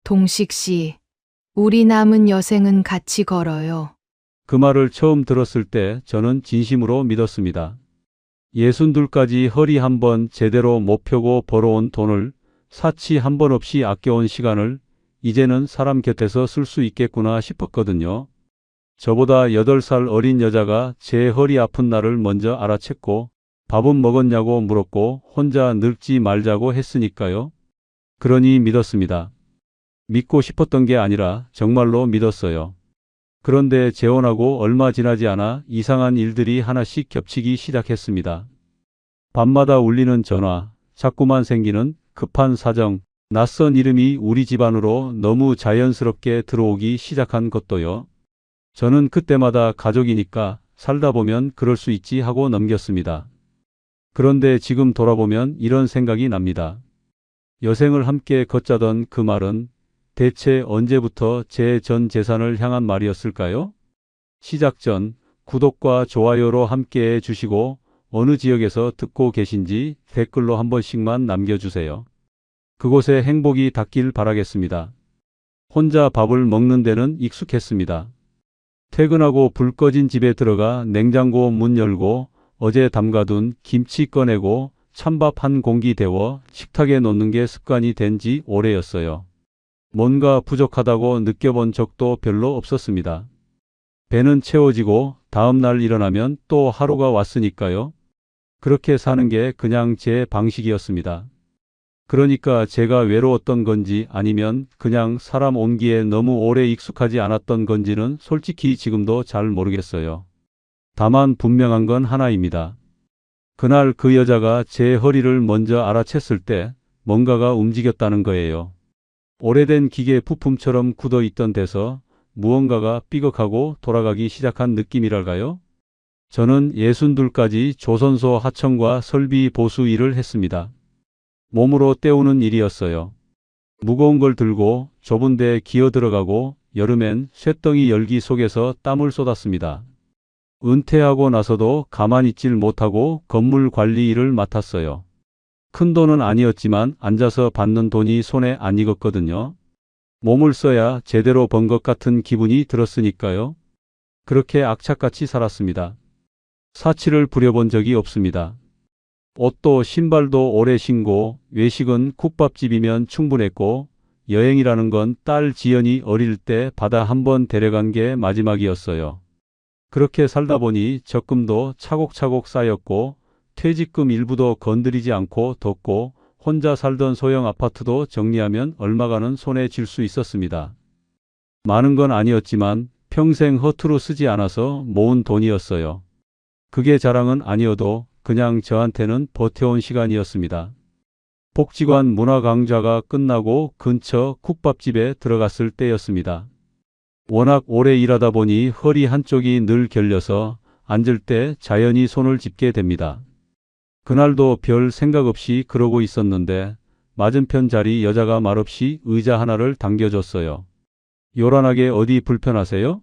동식 씨, 우리 남은 여생은 같이 걸어요. 그 말을 처음 들었을 때 저는 진심으로 믿었습니다. 62까지 허리 한번 제대로 못 펴고 벌어온 돈을, 사치 한 번 없이 아껴온 시간을 이제는 사람 곁에서 쓸 수 있겠구나 싶었거든요. 저보다 8살 어린 여자가 제 허리 아픈 날을 먼저 알아챘고 밥은 먹었냐고 물었고 혼자 늙지 말자고 했으니까요. 그러니 믿었습니다. 믿고 싶었던 게 아니라 정말로 믿었어요. 그런데 재혼하고 얼마 지나지 않아 이상한 일들이 하나씩 겹치기 시작했습니다. 밤마다 울리는 전화, 자꾸만 생기는 급한 사정, 낯선 이름이 우리 집안으로 너무 자연스럽게 들어오기 시작한 것도요. 저는 그때마다 가족이니까 살다 보면 그럴 수 있지 하고 넘겼습니다. 그런데 지금 돌아보면 이런 생각이 납니다. 여생을 함께 걷자던 그 말은 대체 언제부터 제 전 재산을 향한 말이었을까요? 시작 전 구독과 좋아요로 함께해 주시고 어느 지역에서 듣고 계신지 댓글로 한 번씩만 남겨주세요. 그곳에 행복이 닿길 바라겠습니다. 혼자 밥을 먹는 데는 익숙했습니다. 퇴근하고 불 꺼진 집에 들어가 냉장고 문 열고 어제 담가둔 김치 꺼내고 찬밥 한 공기 데워 식탁에 놓는 게 습관이 된 지 오래였어요. 뭔가 부족하다고 느껴본 적도 별로 없었습니다. 배는 채워지고 다음 날 일어나면 또 하루가 왔으니까요. 그렇게 사는 게 그냥 제 방식이었습니다. 그러니까 제가 외로웠던 건지 아니면 그냥 사람 온기에 너무 오래 익숙하지 않았던 건지는 솔직히 지금도 잘 모르겠어요. 다만 분명한 건 하나입니다. 그날 그 여자가 제 허리를 먼저 알아챘을 때 뭔가가 움직였다는 거예요. 오래된 기계 부품처럼 굳어 있던 데서 무언가가 삐걱하고 돌아가기 시작한 느낌이랄까요? 저는 62까지 조선소 하청과 설비 보수 일을 했습니다. 몸으로 때우는 일이었어요. 무거운 걸 들고 좁은 데 기어 들어가고 여름엔 쇳덩이 열기 속에서 땀을 쏟았습니다. 은퇴하고 나서도 가만히 있질 못하고 건물 관리 일을 맡았어요. 큰 돈은 아니었지만 앉아서 받는 돈이 손에 안 익었거든요. 몸을 써야 제대로 번 것 같은 기분이 들었으니까요. 그렇게 악착같이 살았습니다. 사치를 부려본 적이 없습니다. 옷도 신발도 오래 신고 외식은 국밥집이면 충분했고 여행이라는 건 딸 지연이 어릴 때 바다 한번 데려간 게 마지막이었어요. 그렇게 살다 보니 적금도 차곡차곡 쌓였고 퇴직금 일부도 건드리지 않고 뒀고 혼자 살던 소형 아파트도 정리하면 얼마가는 손에 쥘 수 있었습니다. 많은 건 아니었지만 평생 허투루 쓰지 않아서 모은 돈이었어요. 그게 자랑은 아니어도 그냥 저한테는 버텨온 시간이었습니다. 복지관 문화 강좌가 끝나고 근처 국밥집에 들어갔을 때였습니다. 워낙 오래 일하다 보니 허리 한쪽이 늘 결려서 앉을 때 자연히 손을 짚게 됩니다. 그날도 별 생각 없이 그러고 있었는데 맞은편 자리 여자가 말없이 의자 하나를 당겨줬어요. 요란하게 어디 불편하세요?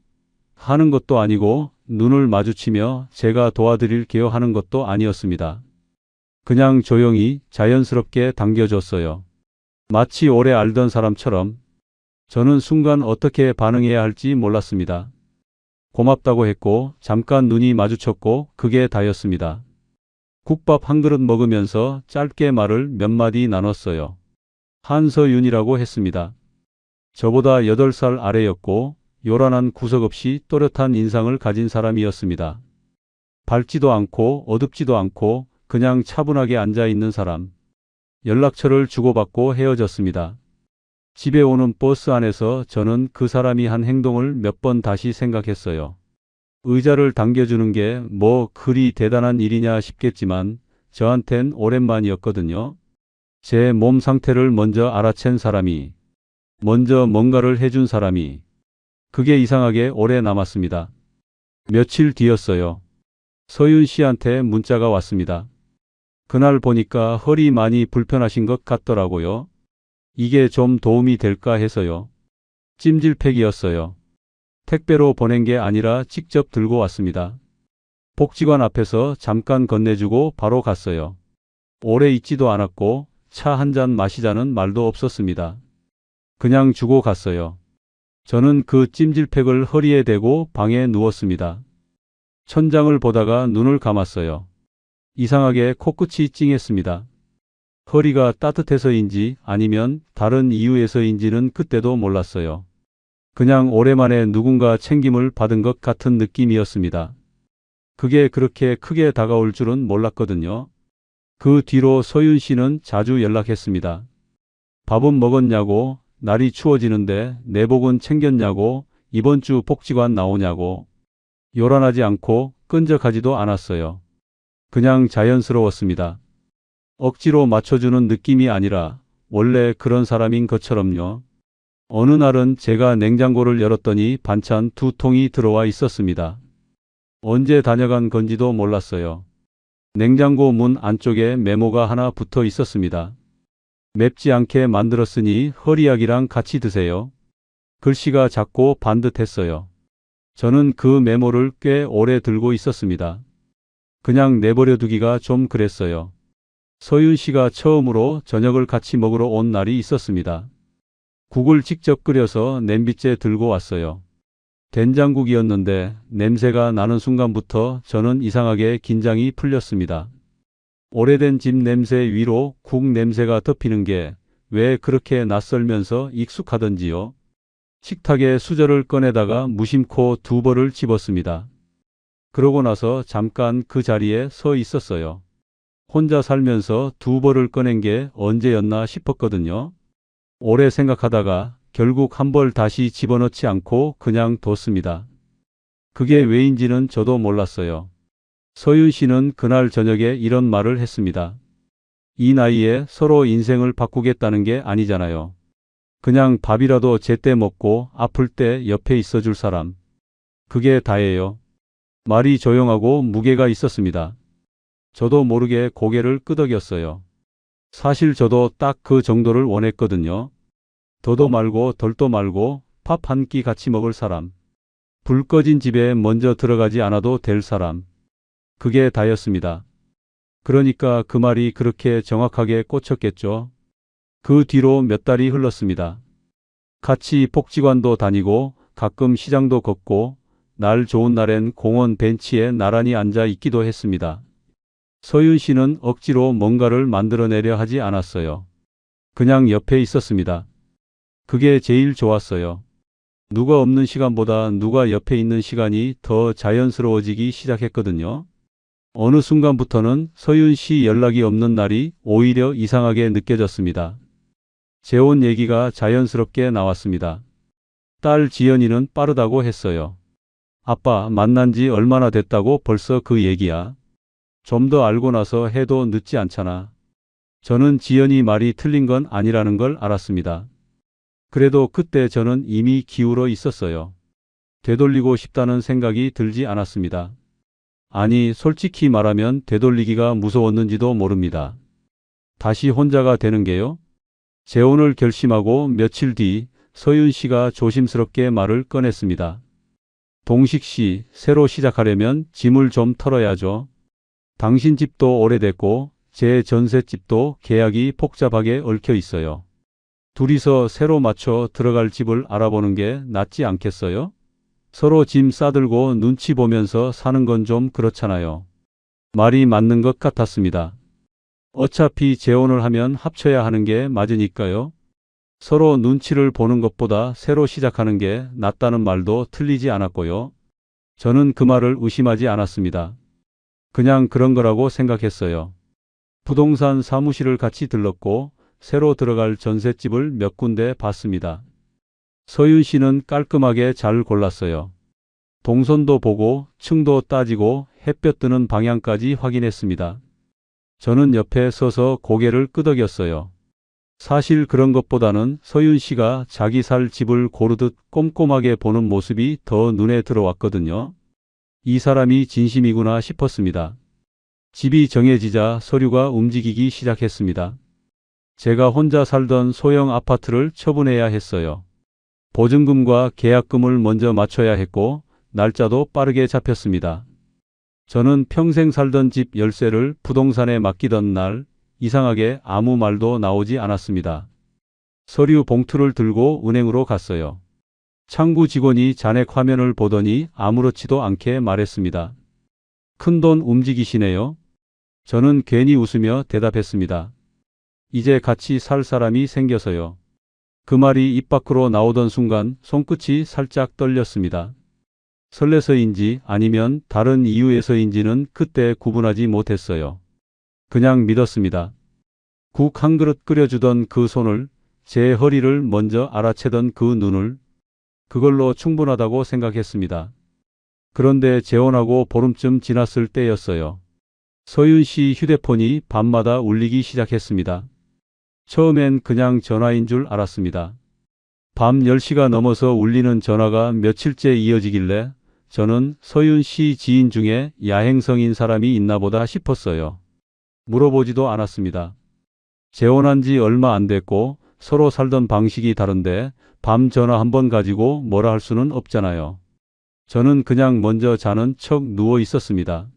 하는 것도 아니고 눈을 마주치며 제가 도와드릴게요 하는 것도 아니었습니다. 그냥 조용히 자연스럽게 당겨줬어요. 마치 오래 알던 사람처럼. 저는 순간 어떻게 반응해야 할지 몰랐습니다. 고맙다고 했고 잠깐 눈이 마주쳤고 그게 다였습니다. 국밥 한 그릇 먹으면서 짧게 말을 몇 마디 나눴어요. 한서윤이라고 했습니다. 저보다 8살 아래였고 요란한 구석 없이 또렷한 인상을 가진 사람이었습니다. 밝지도 않고 어둡지도 않고 그냥 차분하게 앉아있는 사람. 연락처를 주고받고 헤어졌습니다. 집에 오는 버스 안에서 저는 그 사람이 한 행동을 몇 번 다시 생각했어요. 의자를 당겨주는 게 뭐 그리 대단한 일이냐 싶겠지만 저한텐 오랜만이었거든요. 제 몸 상태를 먼저 알아챈 사람이, 먼저 뭔가를 해준 사람이. 그게 이상하게 오래 남았습니다. 며칠 뒤였어요. 서윤 씨한테 문자가 왔습니다. 그날 보니까 허리 많이 불편하신 것 같더라고요. 이게 좀 도움이 될까 해서요. 찜질팩이었어요. 택배로 보낸 게 아니라 직접 들고 왔습니다. 복지관 앞에서 잠깐 건네주고 바로 갔어요. 오래 있지도 않았고 차 한 잔 마시자는 말도 없었습니다. 그냥 주고 갔어요. 저는 그 찜질팩을 허리에 대고 방에 누웠습니다. 천장을 보다가 눈을 감았어요. 이상하게 코끝이 찡했습니다. 허리가 따뜻해서인지 아니면 다른 이유에서인지는 그때도 몰랐어요. 그냥 오랜만에 누군가 챙김을 받은 것 같은 느낌이었습니다. 그게 그렇게 크게 다가올 줄은 몰랐거든요. 그 뒤로 소윤 씨는 자주 연락했습니다. 밥은 먹었냐고, 날이 추워지는데 내복은 챙겼냐고, 이번 주 복지관 나오냐고. 요란하지 않고 끈적하지도 않았어요. 그냥 자연스러웠습니다. 억지로 맞춰주는 느낌이 아니라 원래 그런 사람인 것처럼요. 어느 날은 제가 냉장고를 열었더니 반찬 2통이 들어와 있었습니다. 언제 다녀간 건지도 몰랐어요. 냉장고 문 안쪽에 메모가 하나 붙어 있었습니다. 맵지 않게 만들었으니 허리약이랑 같이 드세요. 글씨가 작고 반듯했어요. 저는 그 메모를 꽤 오래 들고 있었습니다. 그냥 내버려 두기가 좀 그랬어요. 서윤 씨가 처음으로 저녁을 같이 먹으러 온 날이 있었습니다. 국을 직접 끓여서 냄비째 들고 왔어요. 된장국이었는데 냄새가 나는 순간부터 저는 이상하게 긴장이 풀렸습니다. 오래된 집 냄새 위로 국 냄새가 덮이는 게 왜 그렇게 낯설면서 익숙하던지요. 식탁에 수저를 꺼내다가 무심코 2벌을 집었습니다. 그러고 나서 잠깐 그 자리에 서 있었어요. 혼자 살면서 2벌을 꺼낸 게 언제였나 싶었거든요. 오래 생각하다가 결국 1벌 다시 집어넣지 않고 그냥 뒀습니다. 그게 왜인지는 저도 몰랐어요. 서윤 씨는 그날 저녁에 이런 말을 했습니다. 이 나이에 서로 인생을 바꾸겠다는 게 아니잖아요. 그냥 밥이라도 제때 먹고 아플 때 옆에 있어줄 사람. 그게 다예요. 말이 조용하고 무게가 있었습니다. 저도 모르게 고개를 끄덕였어요. 사실 저도 딱 그 정도를 원했거든요. 더도 말고 덜도 말고 밥 한 끼 같이 먹을 사람. 불 꺼진 집에 먼저 들어가지 않아도 될 사람. 그게 다였습니다. 그러니까 그 말이 그렇게 정확하게 꽂혔겠죠. 그 뒤로 몇 달이 흘렀습니다. 같이 복지관도 다니고 가끔 시장도 걷고 날 좋은 날엔 공원 벤치에 나란히 앉아 있기도 했습니다. 서윤 씨는 억지로 뭔가를 만들어내려 하지 않았어요. 그냥 옆에 있었습니다. 그게 제일 좋았어요. 누가 없는 시간보다 누가 옆에 있는 시간이 더 자연스러워지기 시작했거든요. 어느 순간부터는 서윤 씨 연락이 없는 날이 오히려 이상하게 느껴졌습니다. 재혼 얘기가 자연스럽게 나왔습니다. 딸 지연이는 빠르다고 했어요. 아빠 만난 지 얼마나 됐다고 벌써 그 얘기야. 좀 더 알고 나서 해도 늦지 않잖아. 저는 지연이 말이 틀린 건 아니라는 걸 알았습니다. 그래도 그때 저는 이미 기울어 있었어요. 되돌리고 싶다는 생각이 들지 않았습니다. 아니, 솔직히 말하면 되돌리기가 무서웠는지도 모릅니다. 다시 혼자가 되는 게요? 재혼을 결심하고 며칠 뒤 서윤 씨가 조심스럽게 말을 꺼냈습니다. 동식 씨, 새로 시작하려면 짐을 좀 털어야죠. 당신 집도 오래됐고 제 전셋집도 계약이 복잡하게 얽혀 있어요. 둘이서 새로 맞춰 들어갈 집을 알아보는 게 낫지 않겠어요? 서로 짐 싸들고 눈치 보면서 사는 건 좀 그렇잖아요. 말이 맞는 것 같았습니다. 어차피 재혼을 하면 합쳐야 하는 게 맞으니까요. 서로 눈치를 보는 것보다 새로 시작하는 게 낫다는 말도 틀리지 않았고요. 저는 그 말을 의심하지 않았습니다. 그냥 그런 거라고 생각했어요. 부동산 사무실을 같이 들렀고 새로 들어갈 전셋집을 몇 군데 봤습니다. 서윤 씨는 깔끔하게 잘 골랐어요. 동선도 보고 층도 따지고 햇볕 드는 방향까지 확인했습니다. 저는 옆에 서서 고개를 끄덕였어요. 사실 그런 것보다는 서윤 씨가 자기 살 집을 고르듯 꼼꼼하게 보는 모습이 더 눈에 들어왔거든요. 이 사람이 진심이구나 싶었습니다. 집이 정해지자 서류가 움직이기 시작했습니다. 제가 혼자 살던 소형 아파트를 처분해야 했어요. 보증금과 계약금을 먼저 맞춰야 했고 날짜도 빠르게 잡혔습니다. 저는 평생 살던 집 열쇠를 부동산에 맡기던 날 이상하게 아무 말도 나오지 않았습니다. 서류 봉투를 들고 은행으로 갔어요. 창구 직원이 잔액 화면을 보더니 아무렇지도 않게 말했습니다. 큰돈 움직이시네요. 저는 괜히 웃으며 대답했습니다. 이제 같이 살 사람이 생겨서요. 그 말이 입 밖으로 나오던 순간 손끝이 살짝 떨렸습니다. 설레서인지 아니면 다른 이유에서인지는 그때 구분하지 못했어요. 그냥 믿었습니다. 국 한 그릇 끓여주던 그 손을, 제 허리를 먼저 알아채던 그 눈을, 그걸로 충분하다고 생각했습니다. 그런데 재혼하고 보름쯤 지났을 때였어요. 서윤 씨 휴대폰이 밤마다 울리기 시작했습니다. 처음엔 그냥 전화인 줄 알았습니다. 밤 10시가 넘어서 울리는 전화가 며칠째 이어지길래 저는 서윤 씨 지인 중에 야행성인 사람이 있나 보다 싶었어요. 물어보지도 않았습니다. 재혼한 지 얼마 안 됐고 서로 살던 방식이 다른데 밤 전화 한 번 가지고 뭐라 할 수는 없잖아요. 저는 그냥 먼저 자는 척 누워 있었습니다.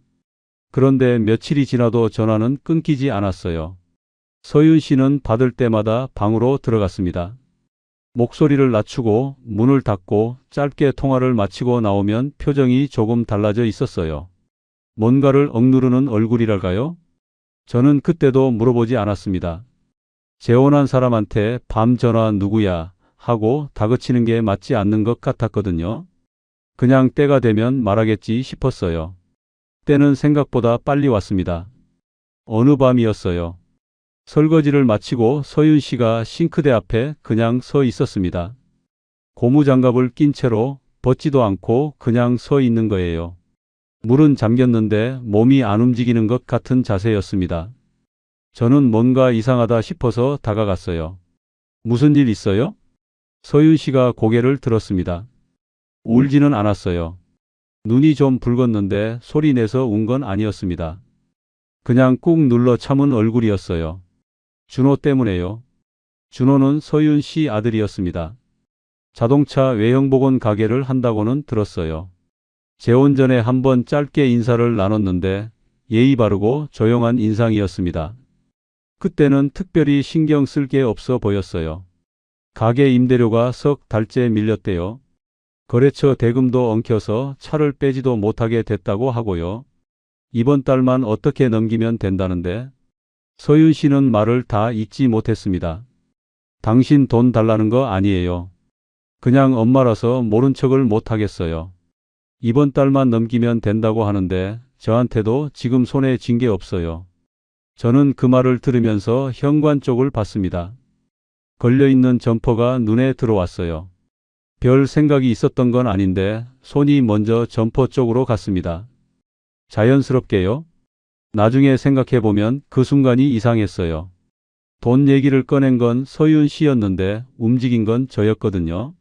그런데 며칠이 지나도 전화는 끊기지 않았어요. 서윤 씨는 받을 때마다 방으로 들어갔습니다. 목소리를 낮추고 문을 닫고 짧게 통화를 마치고 나오면 표정이 조금 달라져 있었어요. 뭔가를 억누르는 얼굴이랄까요? 저는 그때도 물어보지 않았습니다. 재혼한 사람한테 밤 전화 누구야 하고 다그치는 게 맞지 않는 것 같았거든요. 그냥 때가 되면 말하겠지 싶었어요. 때는 생각보다 빨리 왔습니다. 어느 밤이었어요. 설거지를 마치고 서윤 씨가 싱크대 앞에 그냥 서 있었습니다. 고무장갑을 낀 채로 벗지도 않고 그냥 서 있는 거예요. 물은 잠겼는데 몸이 안 움직이는 것 같은 자세였습니다. 저는 뭔가 이상하다 싶어서 다가갔어요. 무슨 일 있어요? 서윤 씨가 고개를 들었습니다. 울지는 않았어요. 눈이 좀 붉었는데 소리 내서 운 건 아니었습니다. 그냥 꾹 눌러 참은 얼굴이었어요. 준호 때문에요. 준호는 서윤 씨 아들이었습니다. 자동차 외형 복원 가게를 한다고는 들었어요. 재혼 전에 한번 짧게 인사를 나눴는데 예의 바르고 조용한 인상이었습니다. 그때는 특별히 신경 쓸 게 없어 보였어요. 가게 임대료가 석 달째 밀렸대요. 거래처 대금도 엉켜서 차를 빼지도 못하게 됐다고 하고요. 이번 달만 어떻게 넘기면 된다는데 서윤 씨는 말을 다 잊지 못했습니다. 당신 돈 달라는 거 아니에요. 그냥 엄마라서 모른 척을 못하겠어요. 이번 달만 넘기면 된다고 하는데 저한테도 지금 손에 쥔 게 없어요. 저는 그 말을 들으면서 현관 쪽을 봤습니다. 걸려있는 점퍼가 눈에 들어왔어요. 별 생각이 있었던 건 아닌데 손이 먼저 점퍼 쪽으로 갔습니다. 자연스럽게요. 나중에 생각해보면 그 순간이 이상했어요. 돈 얘기를 꺼낸 건 서윤 씨였는데 움직인 건 저였거든요.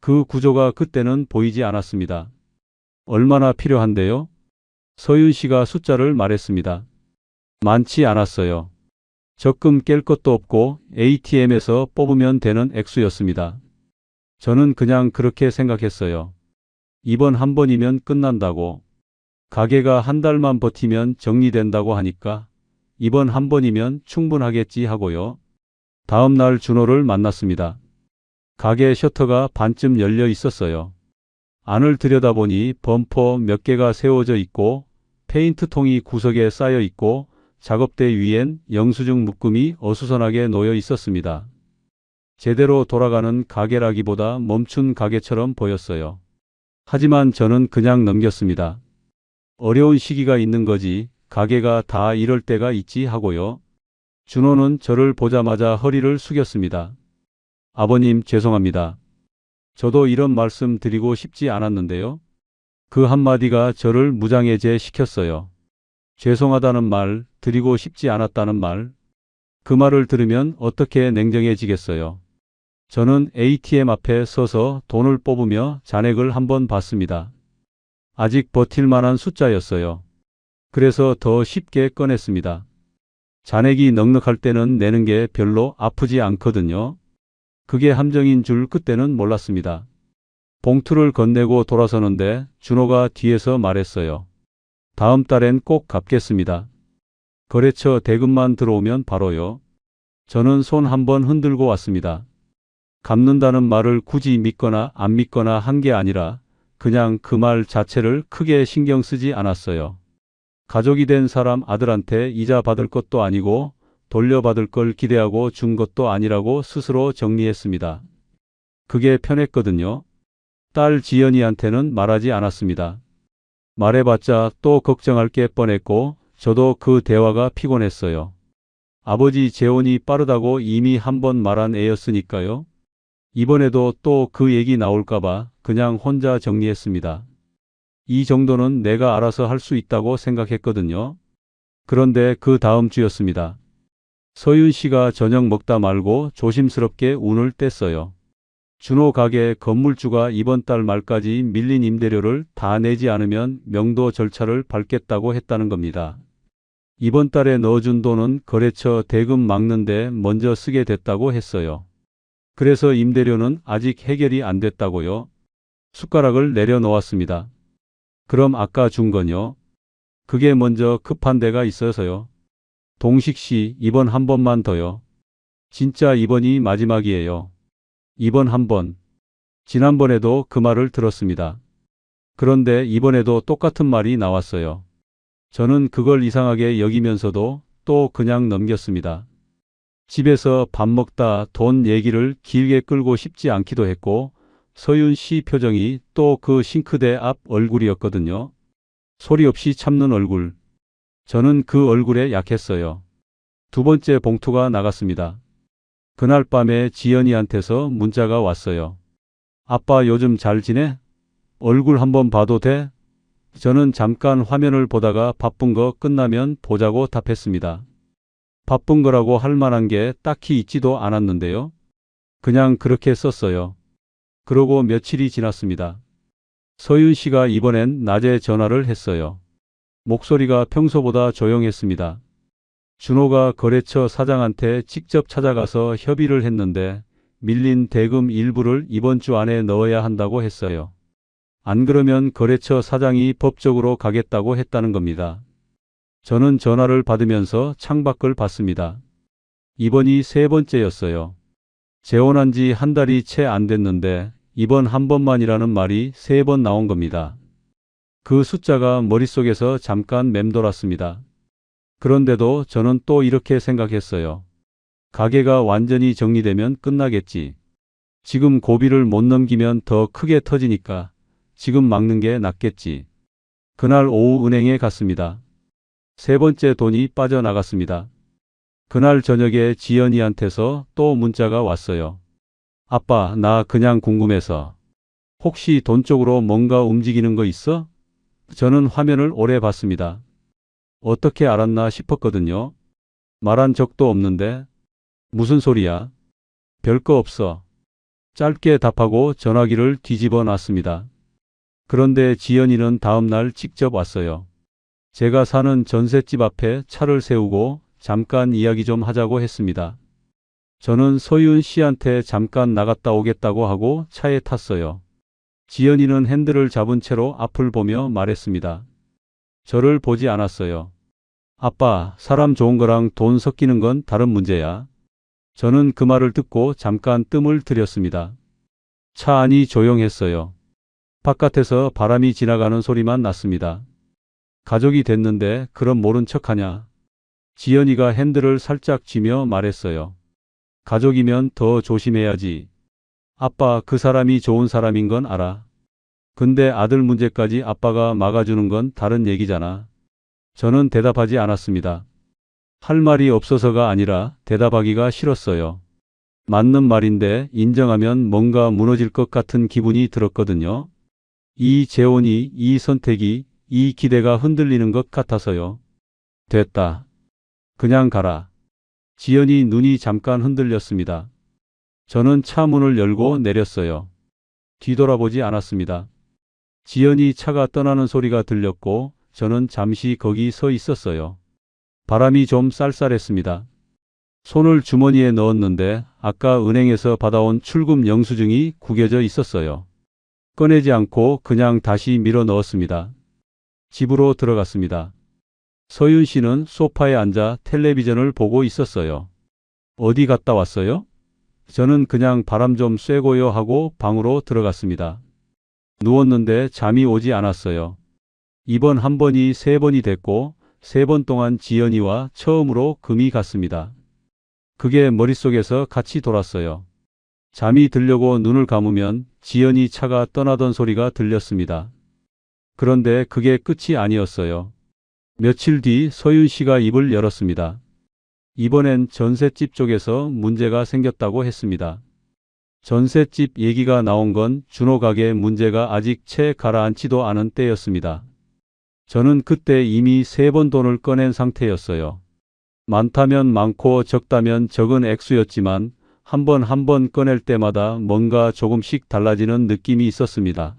그 구조가 그때는 보이지 않았습니다. 얼마나 필요한데요? 서윤 씨가 숫자를 말했습니다. 많지 않았어요. 적금 깰 것도 없고 ATM에서 뽑으면 되는 액수였습니다. 저는 그냥 그렇게 생각했어요. 이번 한 번이면 끝난다고. 가게가 한 달만 버티면 정리된다고 하니까 이번 한 번이면 충분하겠지 하고요. 다음 날 준호를 만났습니다. 가게 셔터가 반쯤 열려 있었어요. 안을 들여다보니 범퍼 몇 개가 세워져 있고 페인트통이 구석에 쌓여 있고 작업대 위엔 영수증 묶음이 어수선하게 놓여 있었습니다. 제대로 돌아가는 가게라기보다 멈춘 가게처럼 보였어요. 하지만 저는 그냥 넘겼습니다. 어려운 시기가 있는 거지 가게가 다 이럴 때가 있지 하고요. 준호는 저를 보자마자 허리를 숙였습니다. 아버님 죄송합니다. 저도 이런 말씀 드리고 싶지 않았는데요. 그 한마디가 저를 무장해제 시켰어요. 죄송하다는 말, 드리고 싶지 않았다는 말. 그 말을 들으면 어떻게 냉정해지겠어요. 저는 ATM 앞에 서서 돈을 뽑으며 잔액을 한번 봤습니다. 아직 버틸 만한 숫자였어요. 그래서 더 쉽게 꺼냈습니다. 잔액이 넉넉할 때는 내는 게 별로 아프지 않거든요. 그게 함정인 줄 그때는 몰랐습니다. 봉투를 건네고 돌아서는데 준호가 뒤에서 말했어요. 다음 달엔 꼭 갚겠습니다. 거래처 대금만 들어오면 바로요. 저는 손 한번 흔들고 왔습니다. 갚는다는 말을 굳이 믿거나 안 믿거나 한 게 아니라 그냥 그 말 자체를 크게 신경 쓰지 않았어요. 가족이 된 사람 아들한테 이자 받을 것도 아니고 돌려받을 걸 기대하고 준 것도 아니라고 스스로 정리했습니다. 그게 편했거든요. 딸 지연이한테는 말하지 않았습니다. 말해봤자 또 걱정할 게 뻔했고 저도 그 대화가 피곤했어요. 아버지 재혼이 빠르다고 이미 한 번 말한 애였으니까요. 이번에도 또 그 얘기 나올까봐 그냥 혼자 정리했습니다. 이 정도는 내가 알아서 할 수 있다고 생각했거든요. 그런데 그 다음 주였습니다. 서윤 씨가 저녁 먹다 말고 조심스럽게 운을 뗐어요. 준호 가게 건물주가 이번 달 말까지 밀린 임대료를 다 내지 않으면 명도 절차를 밟겠다고 했다는 겁니다. 이번 달에 넣어준 돈은 거래처 대금 막는데 먼저 쓰게 됐다고 했어요. 그래서 임대료는 아직 해결이 안 됐다고요. 숟가락을 내려놓았습니다. 그럼 아까 준 건요? 그게 먼저 급한 데가 있어서요. 동식 씨, 이번 한 번만 더요. 진짜 이번이 마지막이에요. 이번 한 번. 지난번에도 그 말을 들었습니다. 그런데 이번에도 똑같은 말이 나왔어요. 저는 그걸 이상하게 여기면서도 또 그냥 넘겼습니다. 집에서 밥 먹다 돈 얘기를 길게 끌고 싶지 않기도 했고 서윤 씨 표정이 또 그 싱크대 앞 얼굴이었거든요. 소리 없이 참는 얼굴. 저는 그 얼굴에 약했어요. 두 번째 봉투가 나갔습니다. 그날 밤에 지연이한테서 문자가 왔어요. 아빠 요즘 잘 지내? 얼굴 한번 봐도 돼? 저는 잠깐 화면을 보다가 바쁜 거 끝나면 보자고 답했습니다. 바쁜 거라고 할 만한 게 딱히 있지도 않았는데요. 그냥 그렇게 썼어요. 그러고 며칠이 지났습니다. 서윤 씨가 이번엔 낮에 전화를 했어요. 목소리가 평소보다 조용했습니다. 준호가 거래처 사장한테 직접 찾아가서 협의를 했는데 밀린 대금 일부를 이번 주 안에 넣어야 한다고 했어요. 안 그러면 거래처 사장이 법적으로 가겠다고 했다는 겁니다. 저는 전화를 받으면서 창밖을 봤습니다. 이번이 세 번째였어요. 재혼한 지 한 달이 채 안 됐는데 이번 한 번만이라는 말이 세 번 나온 겁니다. 그 숫자가 머릿속에서 잠깐 맴돌았습니다. 그런데도 저는 또 이렇게 생각했어요. 가게가 완전히 정리되면 끝나겠지. 지금 고비를 못 넘기면 더 크게 터지니까 지금 막는 게 낫겠지. 그날 오후 은행에 갔습니다. 세 번째 돈이 빠져나갔습니다. 그날 저녁에 지연이한테서 또 문자가 왔어요. 아빠, 나 그냥 궁금해서. 혹시 돈 쪽으로 뭔가 움직이는 거 있어? 저는 화면을 오래 봤습니다. 어떻게 알았나 싶었거든요. 말한 적도 없는데. 무슨 소리야? 별거 없어. 짧게 답하고 전화기를 뒤집어 놨습니다. 그런데 지연이는 다음 날 직접 왔어요. 제가 사는 전셋집 앞에 차를 세우고 잠깐 이야기 좀 하자고 했습니다. 저는 서윤 씨한테 잠깐 나갔다 오겠다고 하고 차에 탔어요. 지연이는 핸들을 잡은 채로 앞을 보며 말했습니다. 저를 보지 않았어요. 아빠, 사람 좋은 거랑 돈 섞이는 건 다른 문제야. 저는 그 말을 듣고 잠깐 뜸을 들였습니다. 차 안이 조용했어요. 바깥에서 바람이 지나가는 소리만 났습니다. 가족이 됐는데 그럼 모른 척하냐. 지연이가 핸들을 살짝 쥐며 말했어요. 가족이면 더 조심해야지. 아빠, 그 사람이 좋은 사람인 건 알아. 근데 아들 문제까지 아빠가 막아주는 건 다른 얘기잖아. 저는 대답하지 않았습니다. 할 말이 없어서가 아니라 대답하기가 싫었어요. 맞는 말인데 인정하면 뭔가 무너질 것 같은 기분이 들었거든요. 이 재혼이, 이 선택이, 이 기대가 흔들리는 것 같아서요. 됐다. 그냥 가라. 지연이 눈이 잠깐 흔들렸습니다. 저는 차 문을 열고 내렸어요. 뒤돌아보지 않았습니다. 지연이 차가 떠나는 소리가 들렸고 저는 잠시 거기 서 있었어요. 바람이 좀 쌀쌀했습니다. 손을 주머니에 넣었는데 아까 은행에서 받아온 출금 영수증이 구겨져 있었어요. 꺼내지 않고 그냥 다시 밀어 넣었습니다. 집으로 들어갔습니다. 서윤 씨는 소파에 앉아 텔레비전을 보고 있었어요. 어디 갔다 왔어요? 저는 그냥 바람 좀 쐬고요 하고 방으로 들어갔습니다. 누웠는데 잠이 오지 않았어요. 이번 한 번이 세 번이 됐고 3번 동안 지연이와 처음으로 금이 갔습니다. 그게 머릿속에서 같이 돌았어요. 잠이 들려고 눈을 감으면 지연이 차가 떠나던 소리가 들렸습니다. 그런데 그게 끝이 아니었어요. 며칠 뒤 서윤 씨가 입을 열었습니다. 이번엔 전셋집 쪽에서 문제가 생겼다고 했습니다. 전셋집 얘기가 나온 건 준호 가게 문제가 아직 채 가라앉지도 않은 때였습니다. 저는 그때 이미 3번 돈을 꺼낸 상태였어요. 많다면 많고 적다면 적은 액수였지만 한 번 꺼낼 때마다 뭔가 조금씩 달라지는 느낌이 있었습니다.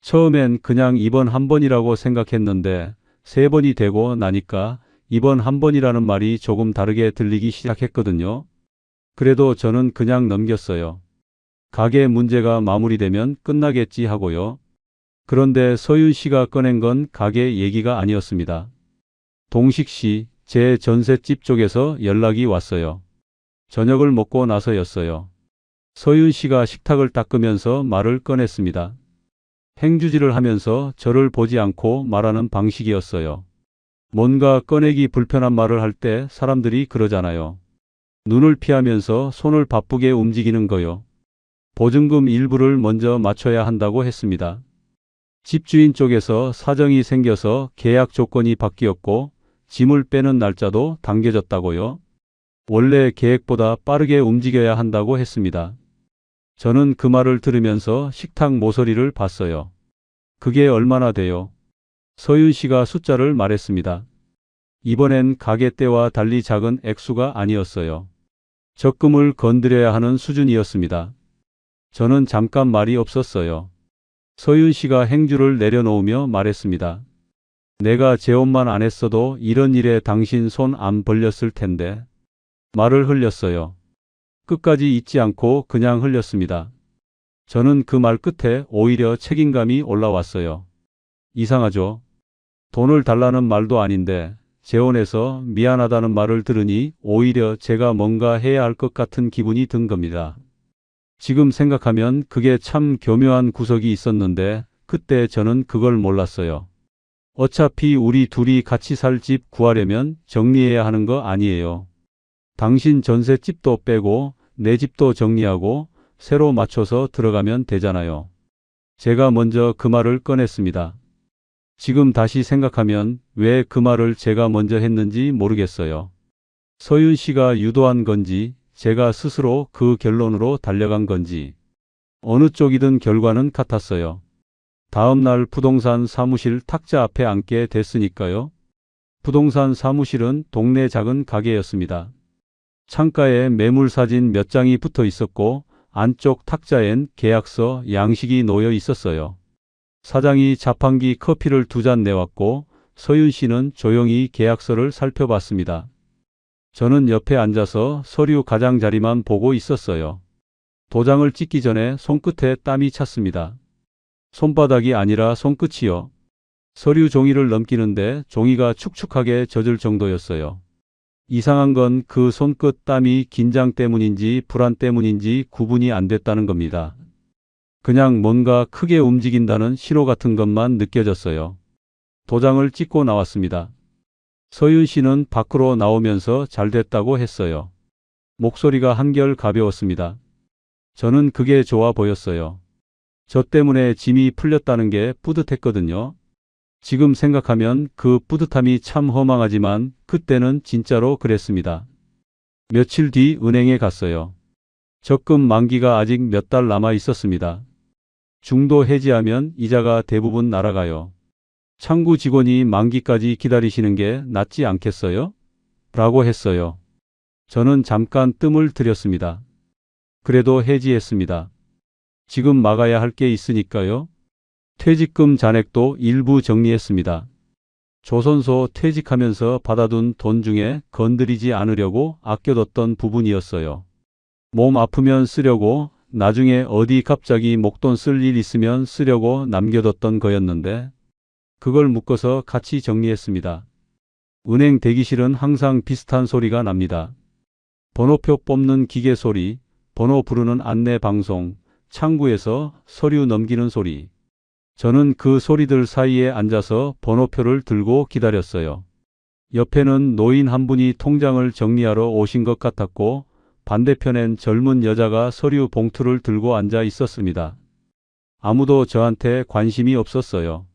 처음엔 그냥 이번 한 번이라고 생각했는데 3번이 되고 나니까 이번 한 번이라는 말이 조금 다르게 들리기 시작했거든요. 그래도 저는 그냥 넘겼어요. 가게 문제가 마무리되면 끝나겠지 하고요. 그런데 서윤 씨가 꺼낸 건 가게 얘기가 아니었습니다. 동식 씨, 제 전셋집 쪽에서 연락이 왔어요. 저녁을 먹고 나서였어요. 서윤 씨가 식탁을 닦으면서 말을 꺼냈습니다. 행주질을 하면서 저를 보지 않고 말하는 방식이었어요. 뭔가 꺼내기 불편한 말을 할 때 사람들이 그러잖아요. 눈을 피하면서 손을 바쁘게 움직이는 거요. 보증금 일부를 먼저 맞춰야 한다고 했습니다. 집주인 쪽에서 사정이 생겨서 계약 조건이 바뀌었고 짐을 빼는 날짜도 당겨졌다고요. 원래 계획보다 빠르게 움직여야 한다고 했습니다. 저는 그 말을 들으면서 식탁 모서리를 봤어요. 그게 얼마나 돼요? 서윤 씨가 숫자를 말했습니다. 이번엔 가게 때와 달리 작은 액수가 아니었어요. 적금을 건드려야 하는 수준이었습니다. 저는 잠깐 말이 없었어요. 서윤 씨가 행주를 내려놓으며 말했습니다. 내가 재혼만 안 했어도 이런 일에 당신 손 안 벌렸을 텐데. 말을 흘렸어요. 끝까지 잊지 않고 그냥 흘렸습니다. 저는 그 말 끝에 오히려 책임감이 올라왔어요. 이상하죠? 돈을 달라는 말도 아닌데 재혼해서 미안하다는 말을 들으니 오히려 제가 뭔가 해야 할 것 같은 기분이 든 겁니다. 지금 생각하면 그게 참 교묘한 구석이 있었는데 그때 저는 그걸 몰랐어요. 어차피 우리 둘이 같이 살 집 구하려면 정리해야 하는 거 아니에요. 당신 전셋집도 빼고 내 집도 정리하고 새로 맞춰서 들어가면 되잖아요. 제가 먼저 그 말을 꺼냈습니다. 지금 다시 생각하면 왜 그 말을 제가 먼저 했는지 모르겠어요. 서윤 씨가 유도한 건지 제가 스스로 그 결론으로 달려간 건지 어느 쪽이든 결과는 같았어요. 다음 날 부동산 사무실 탁자 앞에 앉게 됐으니까요. 부동산 사무실은 동네 작은 가게였습니다. 창가에 매물 사진 몇 장이 붙어 있었고 안쪽 탁자엔 계약서, 양식이 놓여 있었어요. 사장이 자판기 커피를 2잔 내왔고 서윤 씨는 조용히 계약서를 살펴봤습니다. 저는 옆에 앉아서 서류 가장자리만 보고 있었어요. 도장을 찍기 전에 손끝에 땀이 찼습니다. 손바닥이 아니라 손끝이요. 서류 종이를 넘기는데 종이가 축축하게 젖을 정도였어요. 이상한 건 그 손끝 땀이 긴장 때문인지 불안 때문인지 구분이 안 됐다는 겁니다. 그냥 뭔가 크게 움직인다는 신호 같은 것만 느껴졌어요. 도장을 찍고 나왔습니다. 서윤 씨는 밖으로 나오면서 잘 됐다고 했어요. 목소리가 한결 가벼웠습니다. 저는 그게 좋아 보였어요. 저 때문에 짐이 풀렸다는 게 뿌듯했거든요. 지금 생각하면 그 뿌듯함이 참 허망하지만 그때는 진짜로 그랬습니다. 며칠 뒤 은행에 갔어요. 적금 만기가 아직 몇 달 남아 있었습니다. 중도 해지하면 이자가 대부분 날아가요. 창구 직원이 만기까지 기다리시는 게 낫지 않겠어요? 라고 했어요. 저는 잠깐 뜸을 들였습니다. 그래도 해지했습니다. 지금 막아야 할 게 있으니까요. 퇴직금 잔액도 일부 정리했습니다. 조선소 퇴직하면서 받아둔 돈 중에 건드리지 않으려고 아껴뒀던 부분이었어요. 몸 아프면 쓰려고, 나중에 어디 갑자기 목돈 쓸 일 있으면 쓰려고 남겨뒀던 거였는데 그걸 묶어서 같이 정리했습니다. 은행 대기실은 항상 비슷한 소리가 납니다. 번호표 뽑는 기계 소리, 번호 부르는 안내 방송, 창구에서 서류 넘기는 소리. 저는 그 소리들 사이에 앉아서 번호표를 들고 기다렸어요. 옆에는 노인 한 분이 통장을 정리하러 오신 것 같았고 반대편엔 젊은 여자가 서류 봉투를 들고 앉아 있었습니다. 아무도 저한테 관심이 없었어요.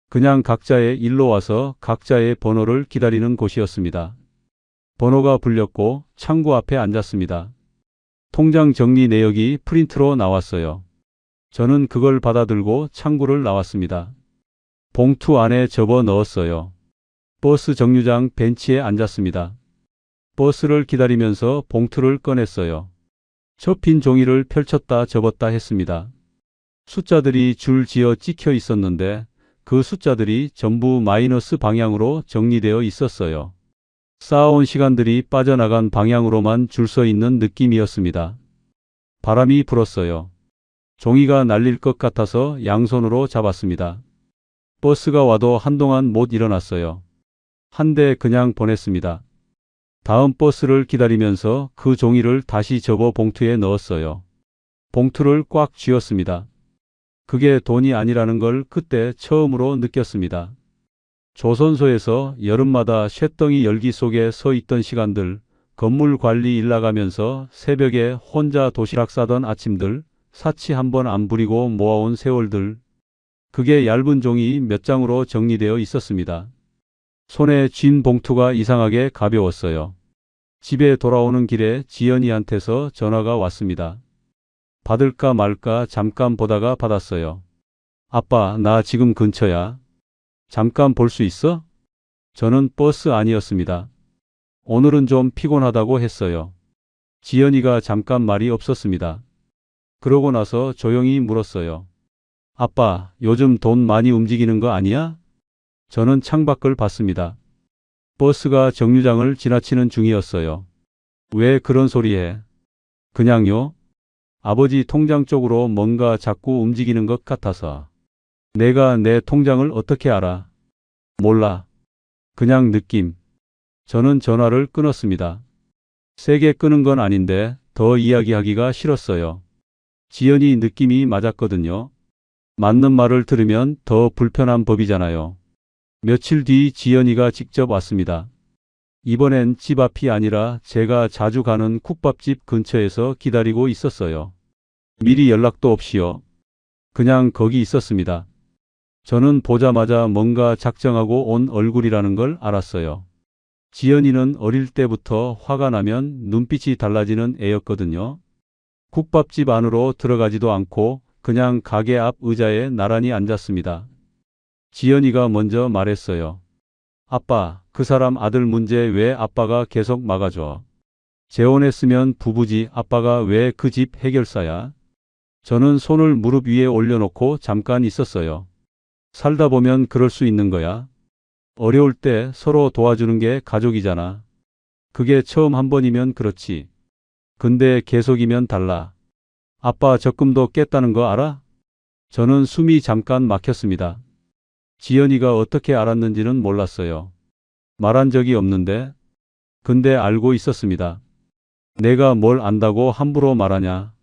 그냥 각자의 일로 와서 각자의 번호를 기다리는 곳이었습니다. 번호가 불렸고 창구 앞에 앉았습니다. 통장 정리 내역이 프린트로 나왔어요. 저는 그걸 받아들고 창구를 나왔습니다. 봉투 안에 접어 넣었어요. 버스 정류장 벤치에 앉았습니다. 버스를 기다리면서 봉투를 꺼냈어요. 접힌 종이를 펼쳤다 접었다 했습니다. 숫자들이 줄 지어 찍혀 있었는데 그 숫자들이 전부 마이너스 방향으로 정리되어 있었어요. 쌓아온 시간들이 빠져나간 방향으로만 줄 서 있는 느낌이었습니다. 바람이 불었어요. 종이가 날릴 것 같아서 양손으로 잡았습니다. 버스가 와도 한동안 못 일어났어요. 한 대 그냥 보냈습니다. 다음 버스를 기다리면서 그 종이를 다시 접어 봉투에 넣었어요. 봉투를 꽉 쥐었습니다. 그게 돈이 아니라는 걸 그때 처음으로 느꼈습니다. 조선소에서 여름마다 쇳덩이 열기 속에 서 있던 시간들, 건물 관리 일 나가면서 새벽에 혼자 도시락 싸던 아침들, 사치 한 번 안 부리고 모아온 세월들. 그게 얇은 종이 몇 장으로 정리되어 있었습니다. 손에 쥔 봉투가 이상하게 가벼웠어요. 집에 돌아오는 길에 지연이한테서 전화가 왔습니다. 받을까 말까 잠깐 보다가 받았어요. 아빠, 나 지금 근처야. 잠깐 볼 수 있어? 저는 버스 안이었습니다. 오늘은 좀 피곤하다고 했어요. 지연이가 잠깐 말이 없었습니다. 그러고 나서 조용히 물었어요. 아빠, 요즘 돈 많이 움직이는 거 아니야? 저는 창밖을 봤습니다. 버스가 정류장을 지나치는 중이었어요. 왜 그런 소리 해? 그냥요? 아버지 통장 쪽으로 뭔가 자꾸 움직이는 것 같아서. 내가 내 통장을 어떻게 알아? 몰라. 그냥 느낌. 저는 전화를 끊었습니다. 세게 끄는 건 아닌데 더 이야기하기가 싫었어요. 지연이 느낌이 맞았거든요. 맞는 말을 들으면 더 불편한 법이잖아요. 며칠 뒤 지연이가 직접 왔습니다. 이번엔 집 앞이 아니라 제가 자주 가는 국밥집 근처에서 기다리고 있었어요. 미리 연락도 없이요. 그냥 거기 있었습니다. 저는 보자마자 뭔가 작정하고 온 얼굴이라는 걸 알았어요. 지연이는 어릴 때부터 화가 나면 눈빛이 달라지는 애였거든요. 국밥집 안으로 들어가지도 않고 그냥 가게 앞 의자에 나란히 앉았습니다. 지연이가 먼저 말했어요. 아빠, 그 사람 아들 문제 왜 아빠가 계속 막아줘? 재혼했으면 부부지 아빠가 왜 그 집 해결사야? 저는 손을 무릎 위에 올려놓고 잠깐 있었어요. 살다 보면 그럴 수 있는 거야. 어려울 때 서로 도와주는 게 가족이잖아. 그게 처음 한 번이면 그렇지. 근데 계속이면 달라. 아빠 적금도 깼다는 거 알아? 저는 숨이 잠깐 막혔습니다. 지연이가 어떻게 알았는지는 몰랐어요. 말한 적이 없는데. 근데 알고 있었습니다. 내가 뭘 안다고 함부로 말하냐.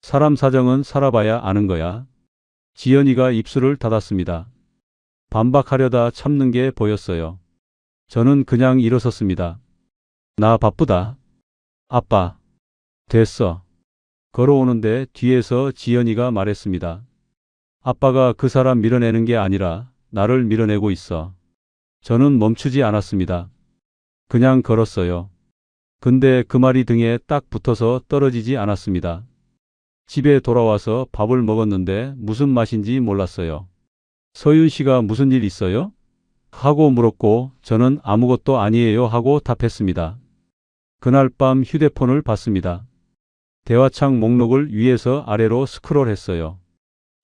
사람 사정은 살아봐야 아는 거야. 지연이가 입술을 닫았습니다. 반박하려다 참는 게 보였어요. 저는 그냥 일어섰습니다. 나 바쁘다. 아빠. 됐어. 걸어오는데 뒤에서 지연이가 말했습니다. 아빠가 그 사람 밀어내는 게 아니라 나를 밀어내고 있어. 저는 멈추지 않았습니다. 그냥 걸었어요. 근데 그 말이 등에 딱 붙어서 떨어지지 않았습니다. 집에 돌아와서 밥을 먹었는데 무슨 맛인지 몰랐어요. 서윤 씨가 무슨 일 있어요? 하고 물었고 저는 아무것도 아니에요 하고 답했습니다. 그날 밤 휴대폰을 봤습니다. 대화창 목록을 위에서 아래로 스크롤했어요.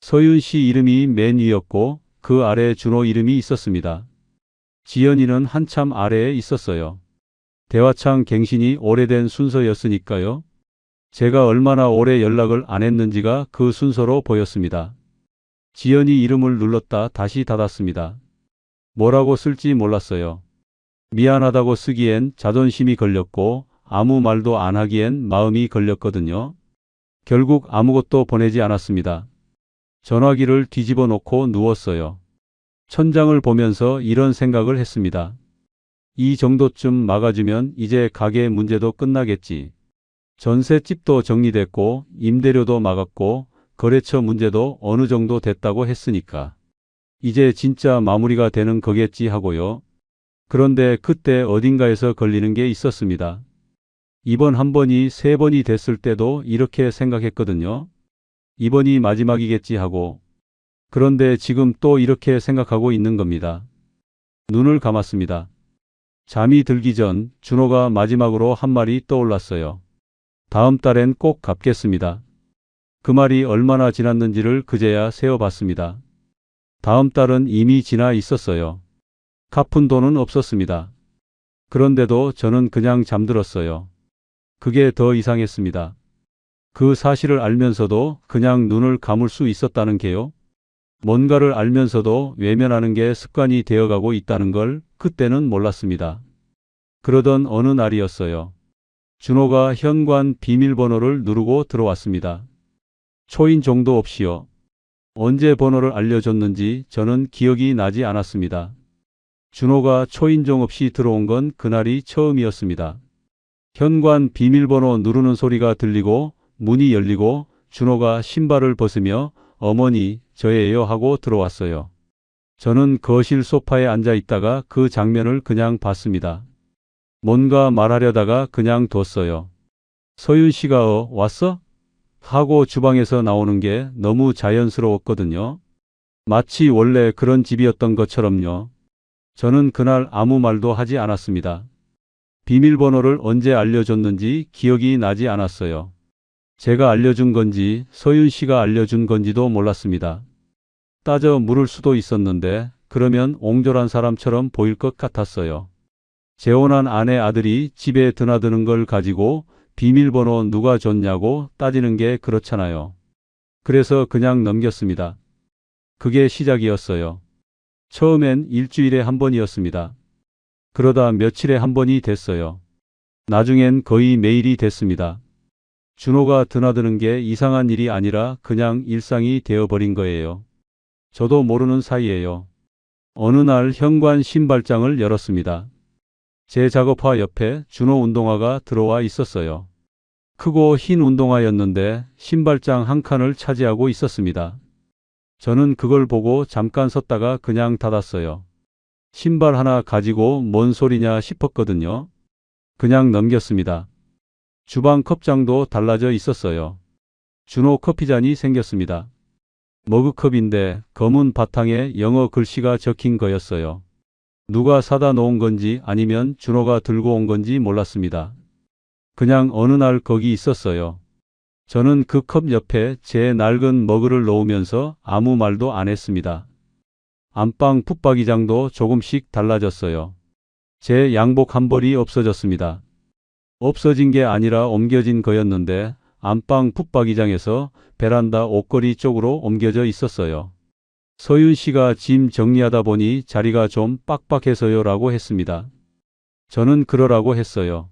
서윤 씨 이름이 맨 위였고 그 아래 준호 이름이 있었습니다. 지연이는 한참 아래에 있었어요. 대화창 갱신이 오래된 순서였으니까요. 제가 얼마나 오래 연락을 안 했는지가 그 순서로 보였습니다. 지연이 이름을 눌렀다 다시 닫았습니다. 뭐라고 쓸지 몰랐어요. 미안하다고 쓰기엔 자존심이 걸렸고 아무 말도 안 하기엔 마음이 걸렸거든요. 결국 아무것도 보내지 않았습니다. 전화기를 뒤집어 놓고 누웠어요. 천장을 보면서 이런 생각을 했습니다. 이 정도쯤 막아주면 이제 가게 문제도 끝나겠지. 전셋집도 정리됐고 임대료도 막았고 거래처 문제도 어느 정도 됐다고 했으니까 이제 진짜 마무리가 되는 거겠지 하고요. 그런데 그때 어딘가에서 걸리는 게 있었습니다. 이번 한 번이 세 번이 됐을 때도 이렇게 생각했거든요. 이번이 마지막이겠지 하고. 그런데 지금 또 이렇게 생각하고 있는 겁니다. 눈을 감았습니다. 잠이 들기 전 준호가 마지막으로 한 말이 떠올랐어요. 다음 달엔 꼭 갚겠습니다. 그 말이 얼마나 지났는지를 그제야 세어봤습니다. 다음 달은 이미 지나 있었어요. 갚은 돈은 없었습니다. 그런데도 저는 그냥 잠들었어요. 그게 더 이상했습니다. 그 사실을 알면서도 그냥 눈을 감을 수 있었다는 게요. 뭔가를 알면서도 외면하는 게 습관이 되어가고 있다는 걸 그때는 몰랐습니다. 그러던 어느 날이었어요. 준호가 현관 비밀번호를 누르고 들어왔습니다. 초인종도 없이요. 언제 번호를 알려줬는지 저는 기억이 나지 않았습니다. 준호가 초인종 없이 들어온 건 그날이 처음이었습니다. 현관 비밀번호 누르는 소리가 들리고 문이 열리고 준호가 신발을 벗으며 어머니, 저예요 하고 들어왔어요. 저는 거실 소파에 앉아 있다가 그 장면을 그냥 봤습니다. 뭔가 말하려다가 그냥 뒀어요. 서윤 씨가 왔어? 하고 주방에서 나오는 게 너무 자연스러웠거든요. 마치 원래 그런 집이었던 것처럼요. 저는 그날 아무 말도 하지 않았습니다. 비밀번호를 언제 알려줬는지 기억이 나지 않았어요. 제가 알려준 건지 서윤 씨가 알려준 건지도 몰랐습니다. 따져 물을 수도 있었는데 그러면 옹졸한 사람처럼 보일 것 같았어요. 재혼한 아내 아들이 집에 드나드는 걸 가지고 비밀번호 누가 줬냐고 따지는 게 그렇잖아요. 그래서 그냥 넘겼습니다. 그게 시작이었어요. 처음엔 일주일에 한 번이었습니다. 그러다 며칠에 한 번이 됐어요. 나중엔 거의 매일이 됐습니다. 준호가 드나드는 게 이상한 일이 아니라 그냥 일상이 되어버린 거예요. 저도 모르는 사이에요. 어느 날 현관 신발장을 열었습니다. 제 작업화 옆에 준호 운동화가 들어와 있었어요. 크고 흰 운동화였는데 신발장 한 칸을 차지하고 있었습니다. 저는 그걸 보고 잠깐 섰다가 그냥 닫았어요. 신발 하나 가지고 뭔 소리냐 싶었거든요. 그냥 넘겼습니다. 주방 컵장도 달라져 있었어요. 준호 커피잔이 생겼습니다. 머그컵인데 검은 바탕에 영어 글씨가 적힌 거였어요. 누가 사다 놓은 건지 아니면 준호가 들고 온 건지 몰랐습니다. 그냥 어느 날 거기 있었어요. 저는 그 컵 옆에 제 낡은 머그를 놓으면서 아무 말도 안 했습니다. 안방 붙박이장도 조금씩 달라졌어요. 제 양복 한 벌이 없어졌습니다. 없어진 게 아니라 옮겨진 거였는데 안방 붙박이장에서 베란다 옷걸이 쪽으로 옮겨져 있었어요. 서윤 씨가 짐 정리하다 보니 자리가 좀 빡빡해서요 라고 했습니다. 저는 그러라고 했어요.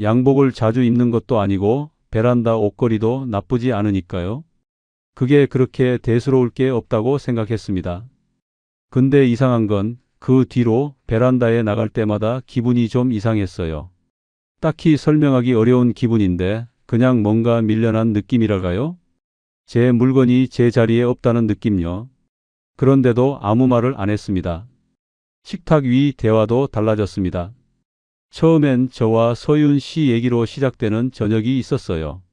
양복을 자주 입는 것도 아니고 베란다 옷걸이도 나쁘지 않으니까요. 그게 그렇게 대수로울 게 없다고 생각했습니다. 근데 이상한 건 그 뒤로 베란다에 나갈 때마다 기분이 좀 이상했어요. 딱히 설명하기 어려운 기분인데 그냥 뭔가 밀려난 느낌이랄까요? 제 물건이 제 자리에 없다는 느낌요. 그런데도 아무 말을 안 했습니다. 식탁 위 대화도 달라졌습니다. 처음엔 저와 서윤 씨 얘기로 시작되는 저녁이 있었어요.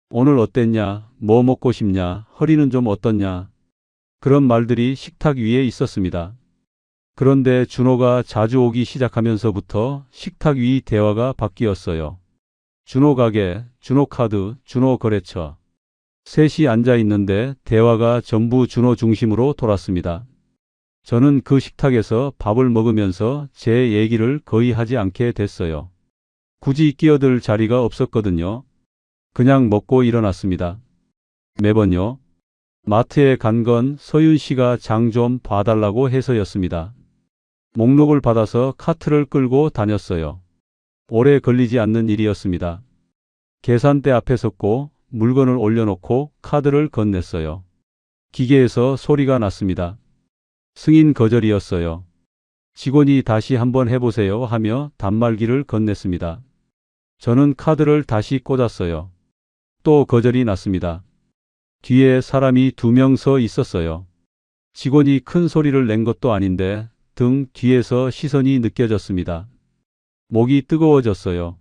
오늘 어땠냐? 뭐 먹고 싶냐? 허리는 좀 어떻냐? 그런 말들이 식탁 위에 있었습니다. 그런데 준호가 자주 오기 시작하면서부터 식탁 위 대화가 바뀌었어요. 준호 가게, 준호 카드, 준호 거래처. 셋이 앉아 있는데 대화가 전부 준호 중심으로 돌았습니다. 저는 그 식탁에서 밥을 먹으면서 제 얘기를 거의 하지 않게 됐어요. 굳이 끼어들 자리가 없었거든요. 그냥 먹고 일어났습니다. 매번요. 마트에 간 건 서윤 씨가 장 좀 봐달라고 해서였습니다. 목록을 받아서 카트를 끌고 다녔어요. 오래 걸리지 않는 일이었습니다. 계산대 앞에 섰고 물건을 올려놓고 카드를 건넸어요. 기계에서 소리가 났습니다. 승인 거절이었어요. 직원이 다시 한번 해보세요 하며 단말기를 건넸습니다. 저는 카드를 다시 꽂았어요. 또 거절이 났습니다. 뒤에 사람이 2명 서 있었어요. 직원이 큰 소리를 낸 것도 아닌데 등 뒤에서 시선이 느껴졌습니다. 목이 뜨거워졌어요.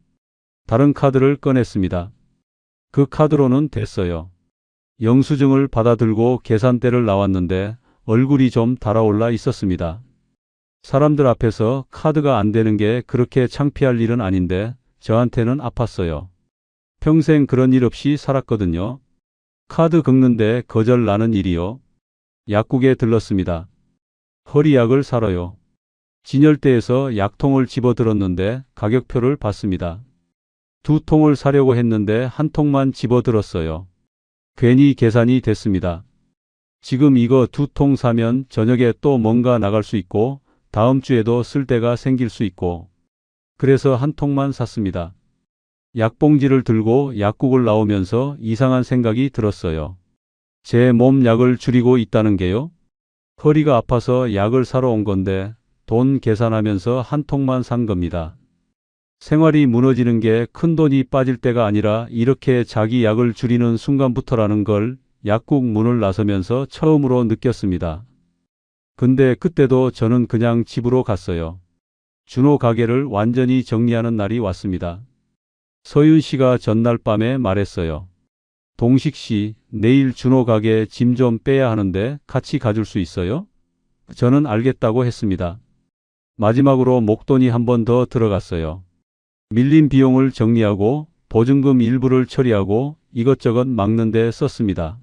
다른 카드를 꺼냈습니다. 그 카드로는 됐어요. 영수증을 받아들고 계산대를 나왔는데 얼굴이 좀 달아올라 있었습니다. 사람들 앞에서 카드가 안 되는 게 그렇게 창피할 일은 아닌데 저한테는 아팠어요. 평생 그런 일 없이 살았거든요. 카드 긁는데 거절 나는 일이요. 약국에 들렀습니다. 허리약을 사러요. 진열대에서 약통을 집어들었는데 가격표를 봤습니다. 2통을 사려고 했는데 1통만 집어들었어요. 괜히 계산이 됐습니다. 지금 이거 2통 사면 저녁에 또 뭔가 나갈 수 있고 다음 주에도 쓸 데가 생길 수 있고 그래서 1통만 샀습니다. 약봉지를 들고 약국을 나오면서 이상한 생각이 들었어요. 제 몸 약을 줄이고 있다는 게요? 허리가 아파서 약을 사러 온 건데 돈 계산하면서 1통만 산 겁니다. 생활이 무너지는 게 큰돈이 빠질 때가 아니라 이렇게 자기 약을 줄이는 순간부터라는 걸 약국 문을 나서면서 처음으로 느꼈습니다. 근데 그때도 저는 그냥 집으로 갔어요. 준호 가게를 완전히 정리하는 날이 왔습니다. 서윤 씨가 전날 밤에 말했어요. 동식 씨, 내일 준호 가게 짐 좀 빼야 하는데 같이 가줄 수 있어요? 저는 알겠다고 했습니다. 마지막으로 목돈이 한 번 더 들어갔어요. 밀린 비용을 정리하고 보증금 일부를 처리하고 이것저것 막는 데 썼습니다.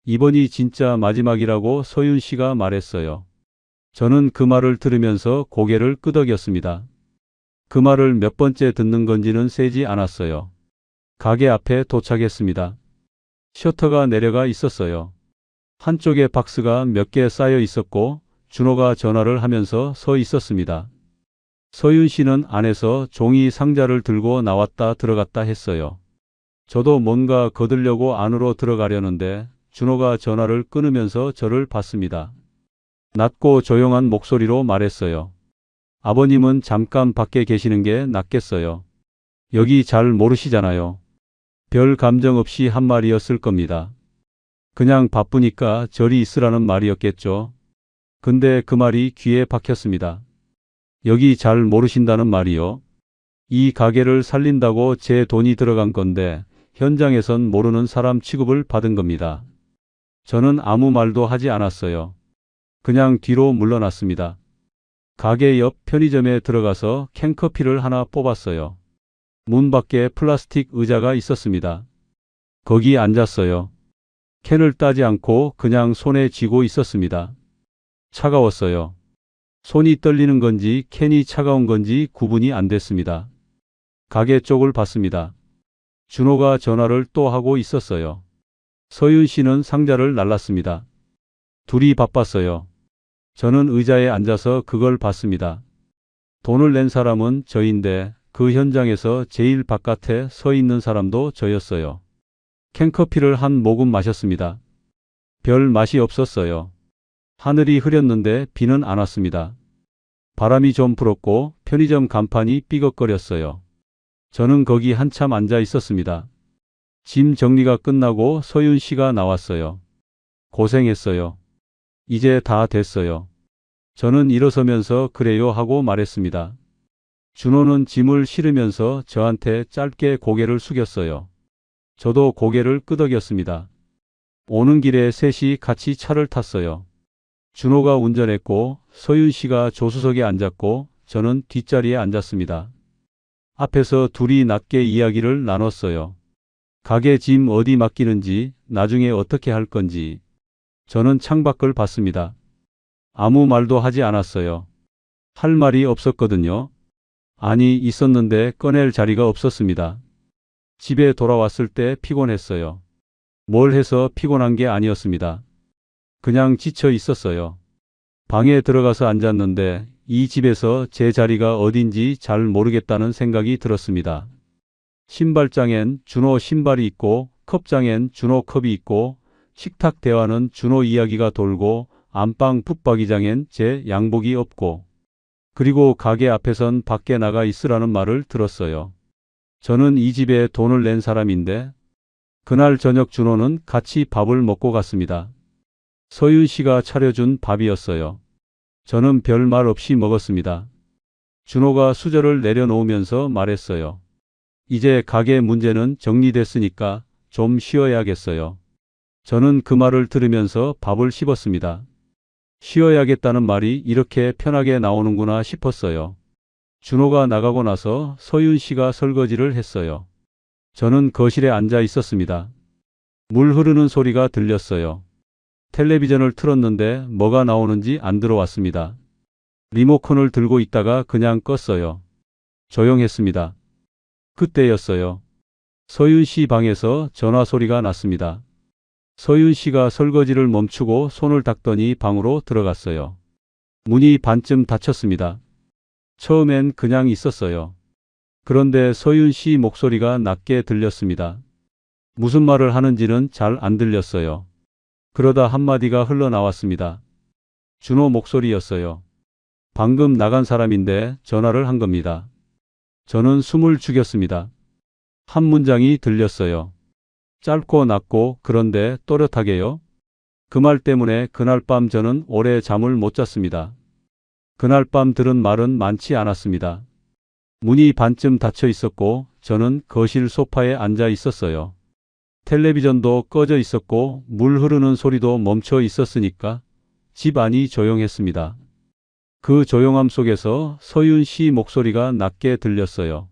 이번이 진짜 마지막이라고 서윤 씨가 말했어요. 저는 그 말을 들으면서 고개를 끄덕였습니다. 그 말을 몇 번째 듣는 건지는 세지 않았어요. 가게 앞에 도착했습니다. 셔터가 내려가 있었어요. 한쪽에 박스가 몇 개 쌓여 있었고 준호가 전화를 하면서 서 있었습니다. 서윤 씨는 안에서 종이 상자를 들고 나왔다 들어갔다 했어요. 저도 뭔가 거들려고 안으로 들어가려는데 준호가 전화를 끊으면서 저를 봤습니다. 낮고 조용한 목소리로 말했어요. 아버님은 잠깐 밖에 계시는 게 낫겠어요. 여기 잘 모르시잖아요. 별 감정 없이 한 말이었을 겁니다. 그냥 바쁘니까 저리 있으라는 말이었겠죠. 근데 그 말이 귀에 박혔습니다. 여기 잘 모르신다는 말이요. 이 가게를 살린다고 제 돈이 들어간 건데 현장에선 모르는 사람 취급을 받은 겁니다. 저는 아무 말도 하지 않았어요. 그냥 뒤로 물러났습니다. 가게 옆 편의점에 들어가서 캔커피를 하나 뽑았어요. 문 밖에 플라스틱 의자가 있었습니다. 거기 앉았어요. 캔을 따지 않고 그냥 손에 쥐고 있었습니다. 차가웠어요. 손이 떨리는 건지 캔이 차가운 건지 구분이 안 됐습니다. 가게 쪽을 봤습니다. 준호가 전화를 또 하고 있었어요. 서윤 씨는 상자를 날랐습니다. 둘이 바빴어요. 저는 의자에 앉아서 그걸 봤습니다. 돈을 낸 사람은 저인데 그 현장에서 제일 바깥에 서 있는 사람도 저였어요. 캔커피를 한 모금 마셨습니다. 별 맛이 없었어요. 하늘이 흐렸는데 비는 안 왔습니다. 바람이 좀 불었고 편의점 간판이 삐걱거렸어요. 저는 거기 한참 앉아 있었습니다. 짐 정리가 끝나고 서윤 씨가 나왔어요. 고생했어요. 이제 다 됐어요. 저는 일어서면서 그래요 하고 말했습니다. 준호는 짐을 실으면서 저한테 짧게 고개를 숙였어요. 저도 고개를 끄덕였습니다. 오는 길에 셋이 같이 차를 탔어요. 준호가 운전했고 서윤 씨가 조수석에 앉았고 저는 뒷자리에 앉았습니다. 앞에서 둘이 낮게 이야기를 나눴어요. 가게 짐 어디 맡기는지, 나중에 어떻게 할 건지. 저는 창밖을 봤습니다. 아무 말도 하지 않았어요. 할 말이 없었거든요. 아니, 있었는데 꺼낼 자리가 없었습니다. 집에 돌아왔을 때 피곤했어요. 뭘 해서 피곤한 게 아니었습니다. 그냥 지쳐 있었어요. 방에 들어가서 앉았는데 이 집에서 제 자리가 어딘지 잘 모르겠다는 생각이 들었습니다. 신발장엔 준호 신발이 있고 컵장엔 준호 컵이 있고 식탁 대화는 준호 이야기가 돌고 안방 붙박이장엔 제 양복이 없고 그리고 가게 앞에선 밖에 나가 있으라는 말을 들었어요. 저는 이 집에 돈을 낸 사람인데 그날 저녁 준호는 같이 밥을 먹고 갔습니다. 서윤 씨가 차려준 밥이었어요. 저는 별 말 없이 먹었습니다. 준호가 수저를 내려놓으면서 말했어요. 이제 가게 문제는 정리됐으니까 좀 쉬어야겠어요. 저는 그 말을 들으면서 밥을 씹었습니다. 쉬어야겠다는 말이 이렇게 편하게 나오는구나 싶었어요. 준호가 나가고 나서 서윤 씨가 설거지를 했어요. 저는 거실에 앉아 있었습니다. 물 흐르는 소리가 들렸어요. 텔레비전을 틀었는데 뭐가 나오는지 안 들어왔습니다. 리모컨을 들고 있다가 그냥 껐어요. 조용했습니다. 그때였어요. 서윤 씨 방에서 전화 소리가 났습니다. 서윤 씨가 설거지를 멈추고 손을 닦더니 방으로 들어갔어요. 문이 반쯤 닫혔습니다. 처음엔 그냥 있었어요. 그런데 서윤 씨 목소리가 낮게 들렸습니다. 무슨 말을 하는지는 잘 안 들렸어요. 그러다 한마디가 흘러나왔습니다. 준호 목소리였어요. 방금 나간 사람인데 전화를 한 겁니다. 저는 숨을 죽였습니다. 한 문장이 들렸어요. 짧고 낮고 그런데 또렷하게요. 그 말 때문에 그날 밤 저는 오래 잠을 못 잤습니다. 그날 밤 들은 말은 많지 않았습니다. 문이 반쯤 닫혀 있었고 저는 거실 소파에 앉아 있었어요. 텔레비전도 꺼져 있었고 물 흐르는 소리도 멈춰 있었으니까 집 안이 조용했습니다. 그 조용함 속에서 서윤 씨 목소리가 낮게 들렸어요.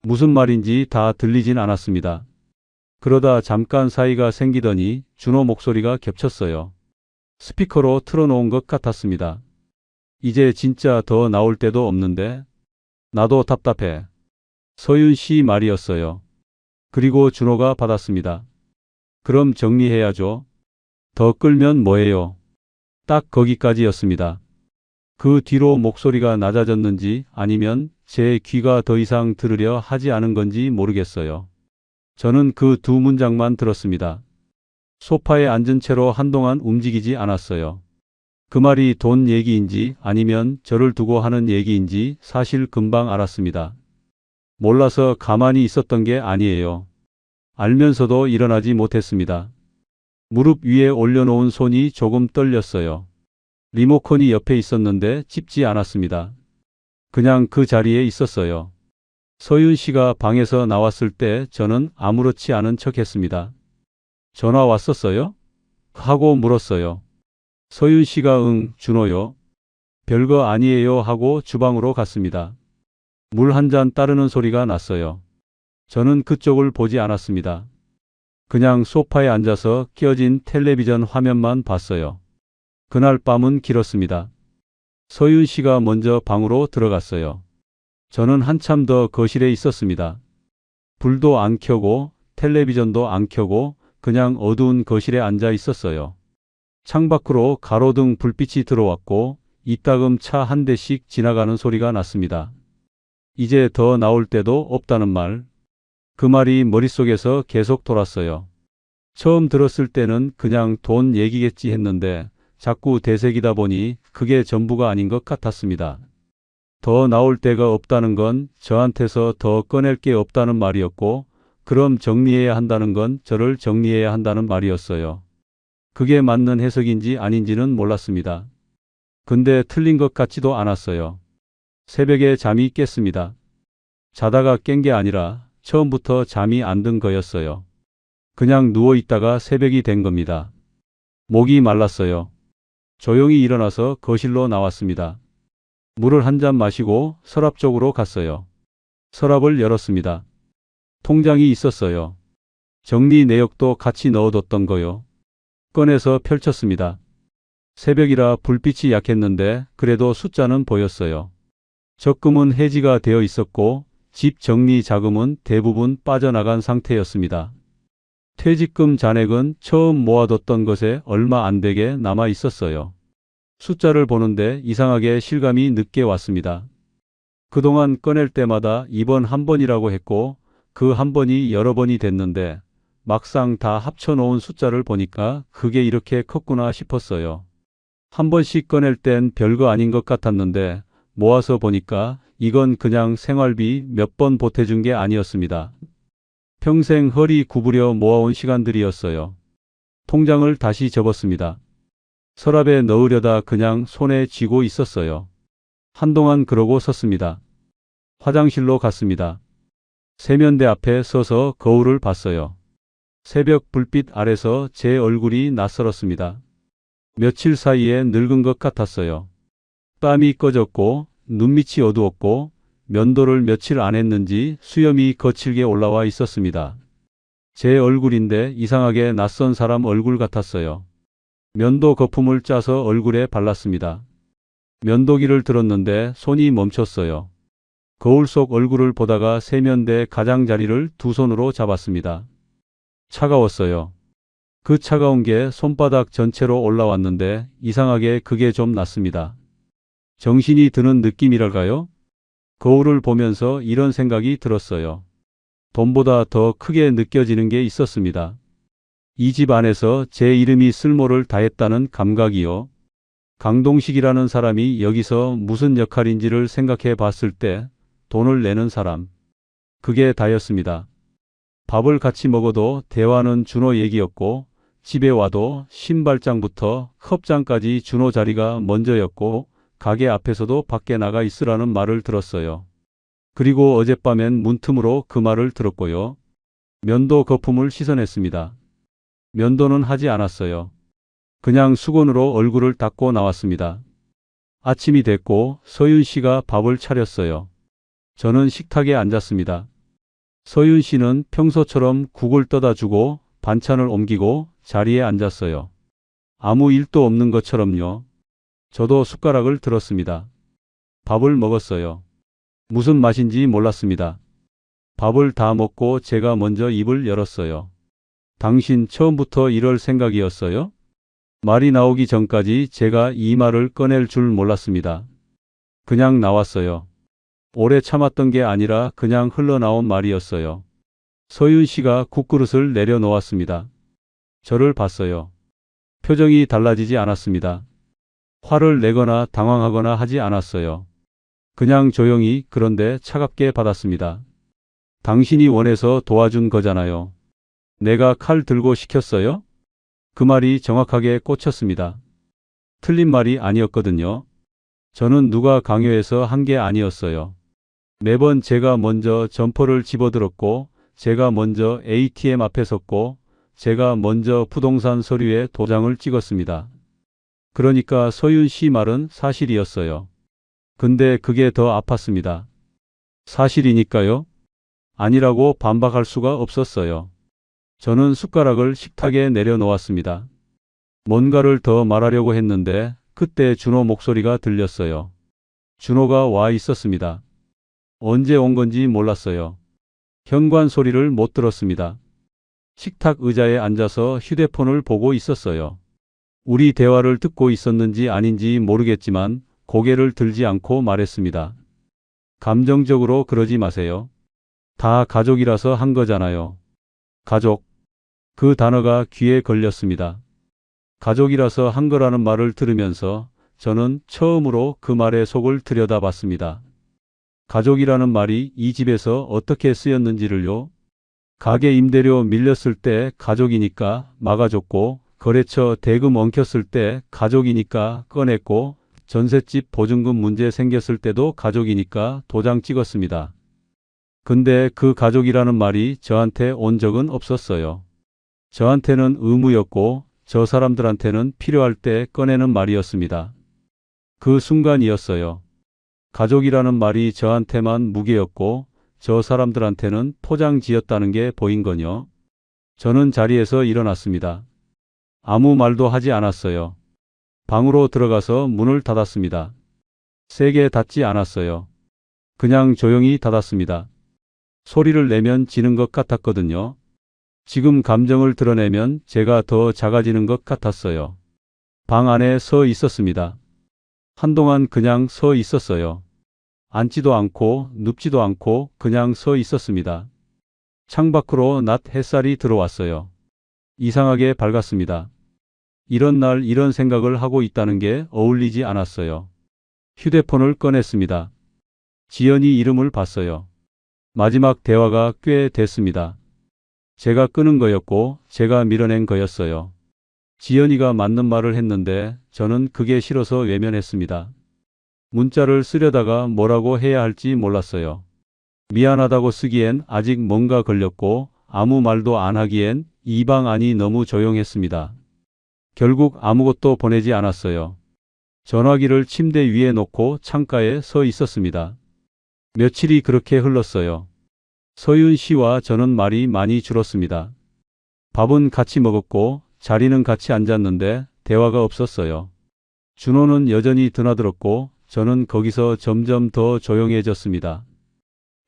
무슨 말인지 다 들리진 않았습니다. 그러다 잠깐 사이가 생기더니 준호 목소리가 겹쳤어요. 스피커로 틀어놓은 것 같았습니다. 이제 진짜 더 나올 데도 없는데 나도 답답해. 서윤 씨 말이었어요. 그리고 준호가 받았습니다. 그럼 정리해야죠. 더 끌면 뭐해요? 딱 거기까지였습니다. 그 뒤로 목소리가 낮아졌는지 아니면 제 귀가 더 이상 들으려 하지 않은 건지 모르겠어요. 저는 그 두 문장만 들었습니다. 소파에 앉은 채로 한동안 움직이지 않았어요. 그 말이 돈 얘기인지 아니면 저를 두고 하는 얘기인지 사실 금방 알았습니다. 몰라서 가만히 있었던 게 아니에요. 알면서도 일어나지 못했습니다. 무릎 위에 올려놓은 손이 조금 떨렸어요. 리모컨이 옆에 있었는데 찝지 않았습니다. 그냥 그 자리에 있었어요. 서윤 씨가 방에서 나왔을 때 저는 아무렇지 않은 척 했습니다. 전화 왔었어요? 하고 물었어요. 서윤 씨가 준호요. 별거 아니에요 하고 주방으로 갔습니다. 물 한 잔 따르는 소리가 났어요. 저는 그쪽을 보지 않았습니다. 그냥 소파에 앉아서 켜진 텔레비전 화면만 봤어요. 그날 밤은 길었습니다. 서윤 씨가 먼저 방으로 들어갔어요. 저는 한참 더 거실에 있었습니다. 불도 안 켜고 텔레비전도 안 켜고 그냥 어두운 거실에 앉아 있었어요. 창밖으로 가로등 불빛이 들어왔고 이따금 차 한 대씩 지나가는 소리가 났습니다. 이제 더 나올 데도 없다는 말. 그 말이 머릿속에서 계속 돌았어요. 처음 들었을 때는 그냥 돈 얘기겠지 했는데 자꾸 되새기다 보니 그게 전부가 아닌 것 같았습니다. 더 나올 데가 없다는 건 저한테서 더 꺼낼 게 없다는 말이었고 그럼 정리해야 한다는 건 저를 정리해야 한다는 말이었어요. 그게 맞는 해석인지 아닌지는 몰랐습니다. 근데 틀린 것 같지도 않았어요. 새벽에 잠이 깼습니다. 자다가 깬 게 아니라 처음부터 잠이 안 든 거였어요. 그냥 누워있다가 새벽이 된 겁니다. 목이 말랐어요. 조용히 일어나서 거실로 나왔습니다. 물을 한 잔 마시고 서랍 쪽으로 갔어요. 서랍을 열었습니다. 통장이 있었어요. 정리 내역도 같이 넣어뒀던 거요. 꺼내서 펼쳤습니다. 새벽이라 불빛이 약했는데 그래도 숫자는 보였어요. 적금은 해지가 되어 있었고 집 정리 자금은 대부분 빠져나간 상태였습니다. 퇴직금 잔액은 처음 모아뒀던 것에 얼마 안 되게 남아 있었어요. 숫자를 보는데 이상하게 실감이 늦게 왔습니다. 그동안 꺼낼 때마다 이번 한 번이라고 했고 그 한 번이 여러 번이 됐는데 막상 다 합쳐놓은 숫자를 보니까 그게 이렇게 컸구나 싶었어요. 한 번씩 꺼낼 땐 별거 아닌 것 같았는데 모아서 보니까 이건 그냥 생활비 몇 번 보태준 게 아니었습니다. 평생 허리 구부려 모아온 시간들이었어요. 통장을 다시 접었습니다. 서랍에 넣으려다 그냥 손에 쥐고 있었어요. 한동안 그러고 섰습니다. 화장실로 갔습니다. 세면대 앞에 서서 거울을 봤어요. 새벽 불빛 아래서 제 얼굴이 낯설었습니다. 며칠 사이에 늙은 것 같았어요. 땀이 꺼졌고 눈밑이 어두웠고 면도를 며칠 안 했는지 수염이 거칠게 올라와 있었습니다. 제 얼굴인데 이상하게 낯선 사람 얼굴 같았어요. 면도 거품을 짜서 얼굴에 발랐습니다. 면도기를 들었는데 손이 멈췄어요. 거울 속 얼굴을 보다가 세면대 가장자리를 두 손으로 잡았습니다. 차가웠어요. 그 차가운 게 손바닥 전체로 올라왔는데 이상하게 그게 좀 났습니다. 정신이 드는 느낌이랄까요? 거울을 보면서 이런 생각이 들었어요. 돈보다 더 크게 느껴지는 게 있었습니다. 이 집 안에서 제 이름이 쓸모를 다했다는 감각이요. 강동식이라는 사람이 여기서 무슨 역할인지를 생각해 봤을 때 돈을 내는 사람. 그게 다였습니다. 밥을 같이 먹어도 대화는 준호 얘기였고 집에 와도 신발장부터 컵장까지 준호 자리가 먼저였고 가게 앞에서도 밖에 나가 있으라는 말을 들었어요. 그리고 어젯밤엔 문틈으로 그 말을 들었고요. 면도 거품을 씻어냈습니다. 면도는 하지 않았어요. 그냥 수건으로 얼굴을 닦고 나왔습니다. 아침이 됐고 서윤 씨가 밥을 차렸어요. 저는 식탁에 앉았습니다. 서윤 씨는 평소처럼 국을 떠다 주고 반찬을 옮기고 자리에 앉았어요. 아무 일도 없는 것처럼요. 저도 숟가락을 들었습니다. 밥을 먹었어요. 무슨 맛인지 몰랐습니다. 밥을 다 먹고 제가 먼저 입을 열었어요. 당신 처음부터 이럴 생각이었어요? 말이 나오기 전까지 제가 이 말을 꺼낼 줄 몰랐습니다. 그냥 나왔어요. 오래 참았던 게 아니라 그냥 흘러나온 말이었어요. 서윤 씨가 국그릇을 내려놓았습니다. 저를 봤어요. 표정이 달라지지 않았습니다. 화를 내거나 당황하거나 하지 않았어요. 그냥 조용히 그런데 차갑게 받았습니다. 당신이 원해서 도와준 거잖아요. 내가 칼 들고 시켰어요? 그 말이 정확하게 꽂혔습니다. 틀린 말이 아니었거든요. 저는 누가 강요해서 한 게 아니었어요. 매번 제가 먼저 점퍼를 집어들었고, 제가 먼저 ATM 앞에 섰고, 제가 먼저 부동산 서류에 도장을 찍었습니다. 그러니까 서윤 씨 말은 사실이었어요. 근데 그게 더 아팠습니다. 사실이니까요? 아니라고 반박할 수가 없었어요. 저는 숟가락을 식탁에 내려놓았습니다. 뭔가를 더 말하려고 했는데 그때 준호 목소리가 들렸어요. 준호가 와 있었습니다. 언제 온 건지 몰랐어요. 현관 소리를 못 들었습니다. 식탁 의자에 앉아서 휴대폰을 보고 있었어요. 우리 대화를 듣고 있었는지 아닌지 모르겠지만 고개를 들지 않고 말했습니다. 감정적으로 그러지 마세요. 다 가족이라서 한 거잖아요. 가족. 그 단어가 귀에 걸렸습니다. 가족이라서 한 거라는 말을 들으면서 저는 처음으로 그 말의 속을 들여다봤습니다. 가족이라는 말이 이 집에서 어떻게 쓰였는지를요. 가게 임대료 밀렸을 때 가족이니까 막아줬고, 거래처 대금 엉켰을 때 가족이니까 꺼냈고, 전셋집 보증금 문제 생겼을 때도 가족이니까 도장 찍었습니다. 근데 그 가족이라는 말이 저한테 온 적은 없었어요. 저한테는 의무였고 저 사람들한테는 필요할 때 꺼내는 말이었습니다. 그 순간이었어요. 가족이라는 말이 저한테만 무게였고 저 사람들한테는 포장지였다는 게 보인 거요. 저는 자리에서 일어났습니다. 아무 말도 하지 않았어요. 방으로 들어가서 문을 닫았습니다. 세게 닫지 않았어요. 그냥 조용히 닫았습니다. 소리를 내면 지는 것 같았거든요. 지금 감정을 드러내면 제가 더 작아지는 것 같았어요. 방 안에 서 있었습니다. 한동안 그냥 서 있었어요. 앉지도 않고 눕지도 않고 그냥 서 있었습니다. 창밖으로 낮 햇살이 들어왔어요. 이상하게 밝았습니다. 이런 날 이런 생각을 하고 있다는 게 어울리지 않았어요. 휴대폰을 꺼냈습니다. 지연이 이름을 봤어요. 마지막 대화가 꽤 됐습니다. 제가 끄는 거였고 제가 밀어낸 거였어요. 지연이가 맞는 말을 했는데 저는 그게 싫어서 외면했습니다. 문자를 쓰려다가 뭐라고 해야 할지 몰랐어요. 미안하다고 쓰기엔 아직 뭔가 걸렸고 아무 말도 안 하기엔 이 방 안이 너무 조용했습니다. 결국 아무것도 보내지 않았어요. 전화기를 침대 위에 놓고 창가에 서 있었습니다. 며칠이 그렇게 흘렀어요. 서윤 씨와 저는 말이 많이 줄었습니다. 밥은 같이 먹었고 자리는 같이 앉았는데 대화가 없었어요. 준호는 여전히 드나들었고 저는 거기서 점점 더 조용해졌습니다.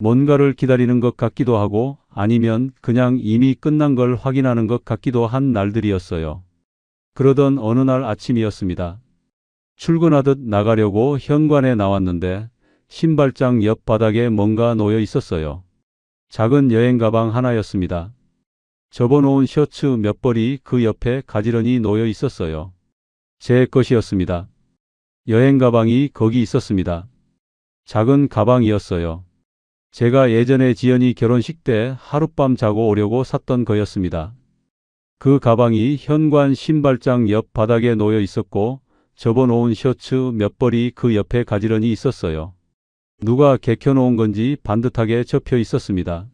뭔가를 기다리는 것 같기도 하고 아니면 그냥 이미 끝난 걸 확인하는 것 같기도 한 날들이었어요. 그러던 어느 날 아침이었습니다. 출근하듯 나가려고 현관에 나왔는데 신발장 옆 바닥에 뭔가 놓여 있었어요. 작은 여행 가방 하나였습니다. 접어놓은 셔츠 몇 벌이 그 옆에 가지런히 놓여 있었어요. 제 것이었습니다. 여행 가방이 거기 있었습니다. 작은 가방이었어요. 제가 예전에 지연이 결혼식 때 하룻밤 자고 오려고 샀던 거였습니다. 그 가방이 현관 신발장 옆 바닥에 놓여 있었고 접어놓은 셔츠 몇 벌이 그 옆에 가지런히 있었어요. 누가 개켜놓은 건지 반듯하게 접혀 있었습니다.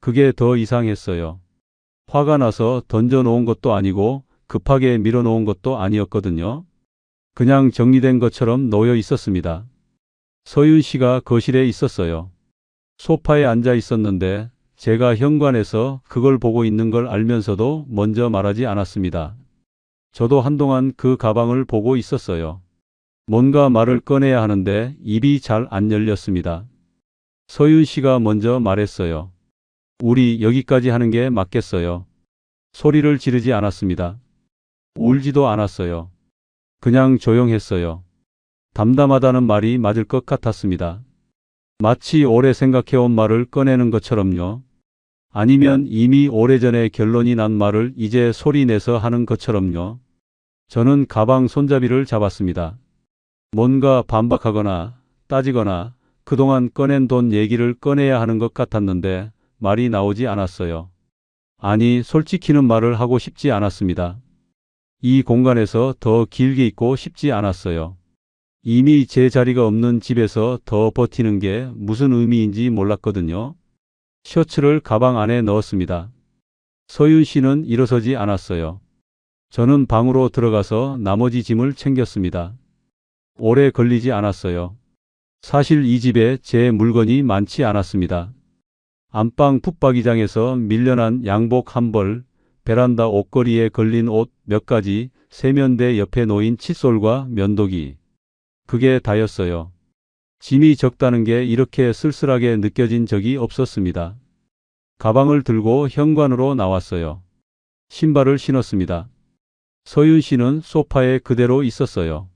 그게 더 이상했어요. 화가 나서 던져놓은 것도 아니고 급하게 밀어놓은 것도 아니었거든요. 그냥 정리된 것처럼 놓여 있었습니다. 서윤 씨가 거실에 있었어요. 소파에 앉아 있었는데 제가 현관에서 그걸 보고 있는 걸 알면서도 먼저 말하지 않았습니다. 저도 한동안 그 가방을 보고 있었어요. 뭔가 말을 꺼내야 하는데 입이 잘 안 열렸습니다. 서윤 씨가 먼저 말했어요. 우리 여기까지 하는 게 맞겠어요. 소리를 지르지 않았습니다. 울지도 않았어요. 그냥 조용했어요. 담담하다는 말이 맞을 것 같았습니다. 마치 오래 생각해온 말을 꺼내는 것처럼요. 아니면 이미 오래전에 결론이 난 말을 이제 소리내서 하는 것처럼요. 저는 가방 손잡이를 잡았습니다. 뭔가 반박하거나 따지거나 그동안 꺼낸 돈 얘기를 꺼내야 하는 것 같았는데 말이 나오지 않았어요. 아니, 솔직히는 말을 하고 싶지 않았습니다. 이 공간에서 더 길게 있고 싶지 않았어요. 이미 제 자리가 없는 집에서 더 버티는 게 무슨 의미인지 몰랐거든요. 셔츠를 가방 안에 넣었습니다. 서윤 씨는 일어서지 않았어요. 저는 방으로 들어가서 나머지 짐을 챙겼습니다. 오래 걸리지 않았어요. 사실 이 집에 제 물건이 많지 않았습니다. 안방 붙박이장에서 밀려난 양복 한 벌, 베란다 옷걸이에 걸린 옷 몇 가지, 세면대 옆에 놓인 칫솔과 면도기. 그게 다였어요. 짐이 적다는 게 이렇게 쓸쓸하게 느껴진 적이 없었습니다. 가방을 들고 현관으로 나왔어요. 신발을 신었습니다. 서윤 씨는 소파에 그대로 있었어요.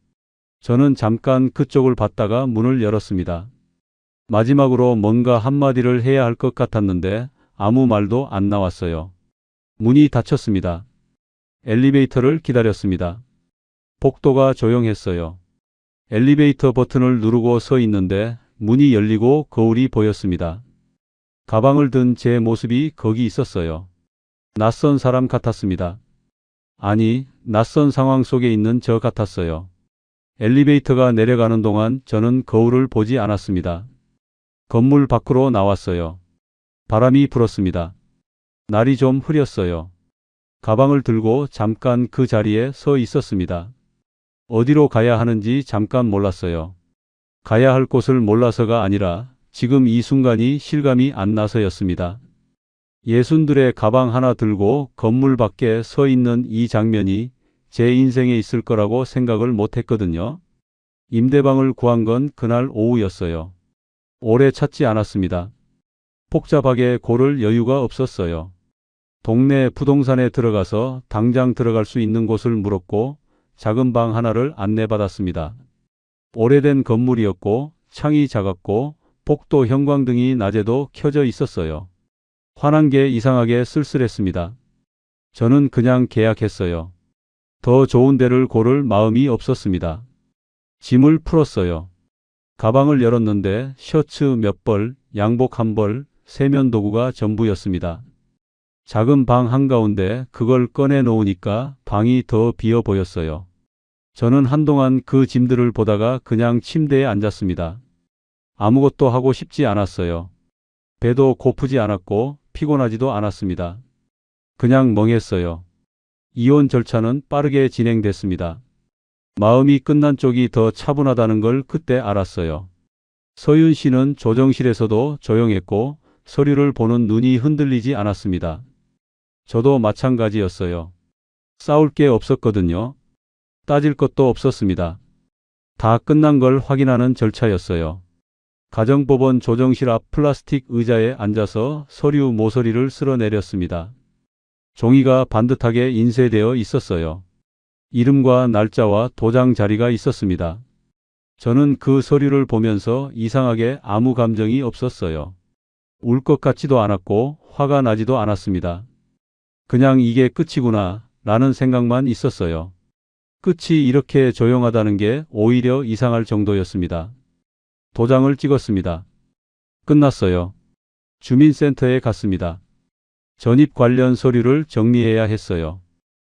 저는 잠깐 그쪽을 봤다가 문을 열었습니다. 마지막으로 뭔가 한마디를 해야 할 것 같았는데 아무 말도 안 나왔어요. 문이 닫혔습니다. 엘리베이터를 기다렸습니다. 복도가 조용했어요. 엘리베이터 버튼을 누르고 서 있는데 문이 열리고 거울이 보였습니다. 가방을 든 제 모습이 거기 있었어요. 낯선 사람 같았습니다. 아니, 낯선 상황 속에 있는 저 같았어요. 엘리베이터가 내려가는 동안 저는 거울을 보지 않았습니다. 건물 밖으로 나왔어요. 바람이 불었습니다. 날이 좀 흐렸어요. 가방을 들고 잠깐 그 자리에 서 있었습니다. 어디로 가야 하는지 잠깐 몰랐어요. 가야 할 곳을 몰라서가 아니라 지금 이 순간이 실감이 안 나서였습니다. 예순들의 가방 하나 들고 건물 밖에 서 있는 이 장면이 제 인생에 있을 거라고 생각을 못 했거든요. 임대방을 구한 건 그날 오후였어요. 오래 찾지 않았습니다. 복잡하게 고를 여유가 없었어요. 동네 부동산에 들어가서 당장 들어갈 수 있는 곳을 물었고 작은 방 하나를 안내받았습니다. 오래된 건물이었고 창이 작았고 복도 형광등이 낮에도 켜져 있었어요. 화난 게 이상하게 쓸쓸했습니다. 저는 그냥 계약했어요. 더 좋은 데를 고를 마음이 없었습니다. 짐을 풀었어요. 가방을 열었는데 셔츠 몇 벌, 양복 한 벌, 세면도구가 전부였습니다. 작은 방 한가운데 그걸 꺼내 놓으니까 방이 더 비어 보였어요. 저는 한동안 그 짐들을 보다가 그냥 침대에 앉았습니다. 아무것도 하고 싶지 않았어요. 배도 고프지 않았고 피곤하지도 않았습니다. 그냥 멍했어요. 이혼 절차는 빠르게 진행됐습니다. 마음이 끝난 쪽이 더 차분하다는 걸 그때 알았어요. 서윤 씨는 조정실에서도 조용했고 서류를 보는 눈이 흔들리지 않았습니다. 저도 마찬가지였어요. 싸울 게 없었거든요. 따질 것도 없었습니다. 다 끝난 걸 확인하는 절차였어요. 가정법원 조정실 앞 플라스틱 의자에 앉아서 서류 모서리를 쓸어내렸습니다. 종이가 반듯하게 인쇄되어 있었어요. 이름과 날짜와 도장 자리가 있었습니다. 저는 그 서류를 보면서 이상하게 아무 감정이 없었어요. 울 것 같지도 않았고 화가 나지도 않았습니다. 그냥 이게 끝이구나 라는 생각만 있었어요. 끝이 이렇게 조용하다는 게 오히려 이상할 정도였습니다. 도장을 찍었습니다. 끝났어요. 주민센터에 갔습니다. 전입 관련 서류를 정리해야 했어요.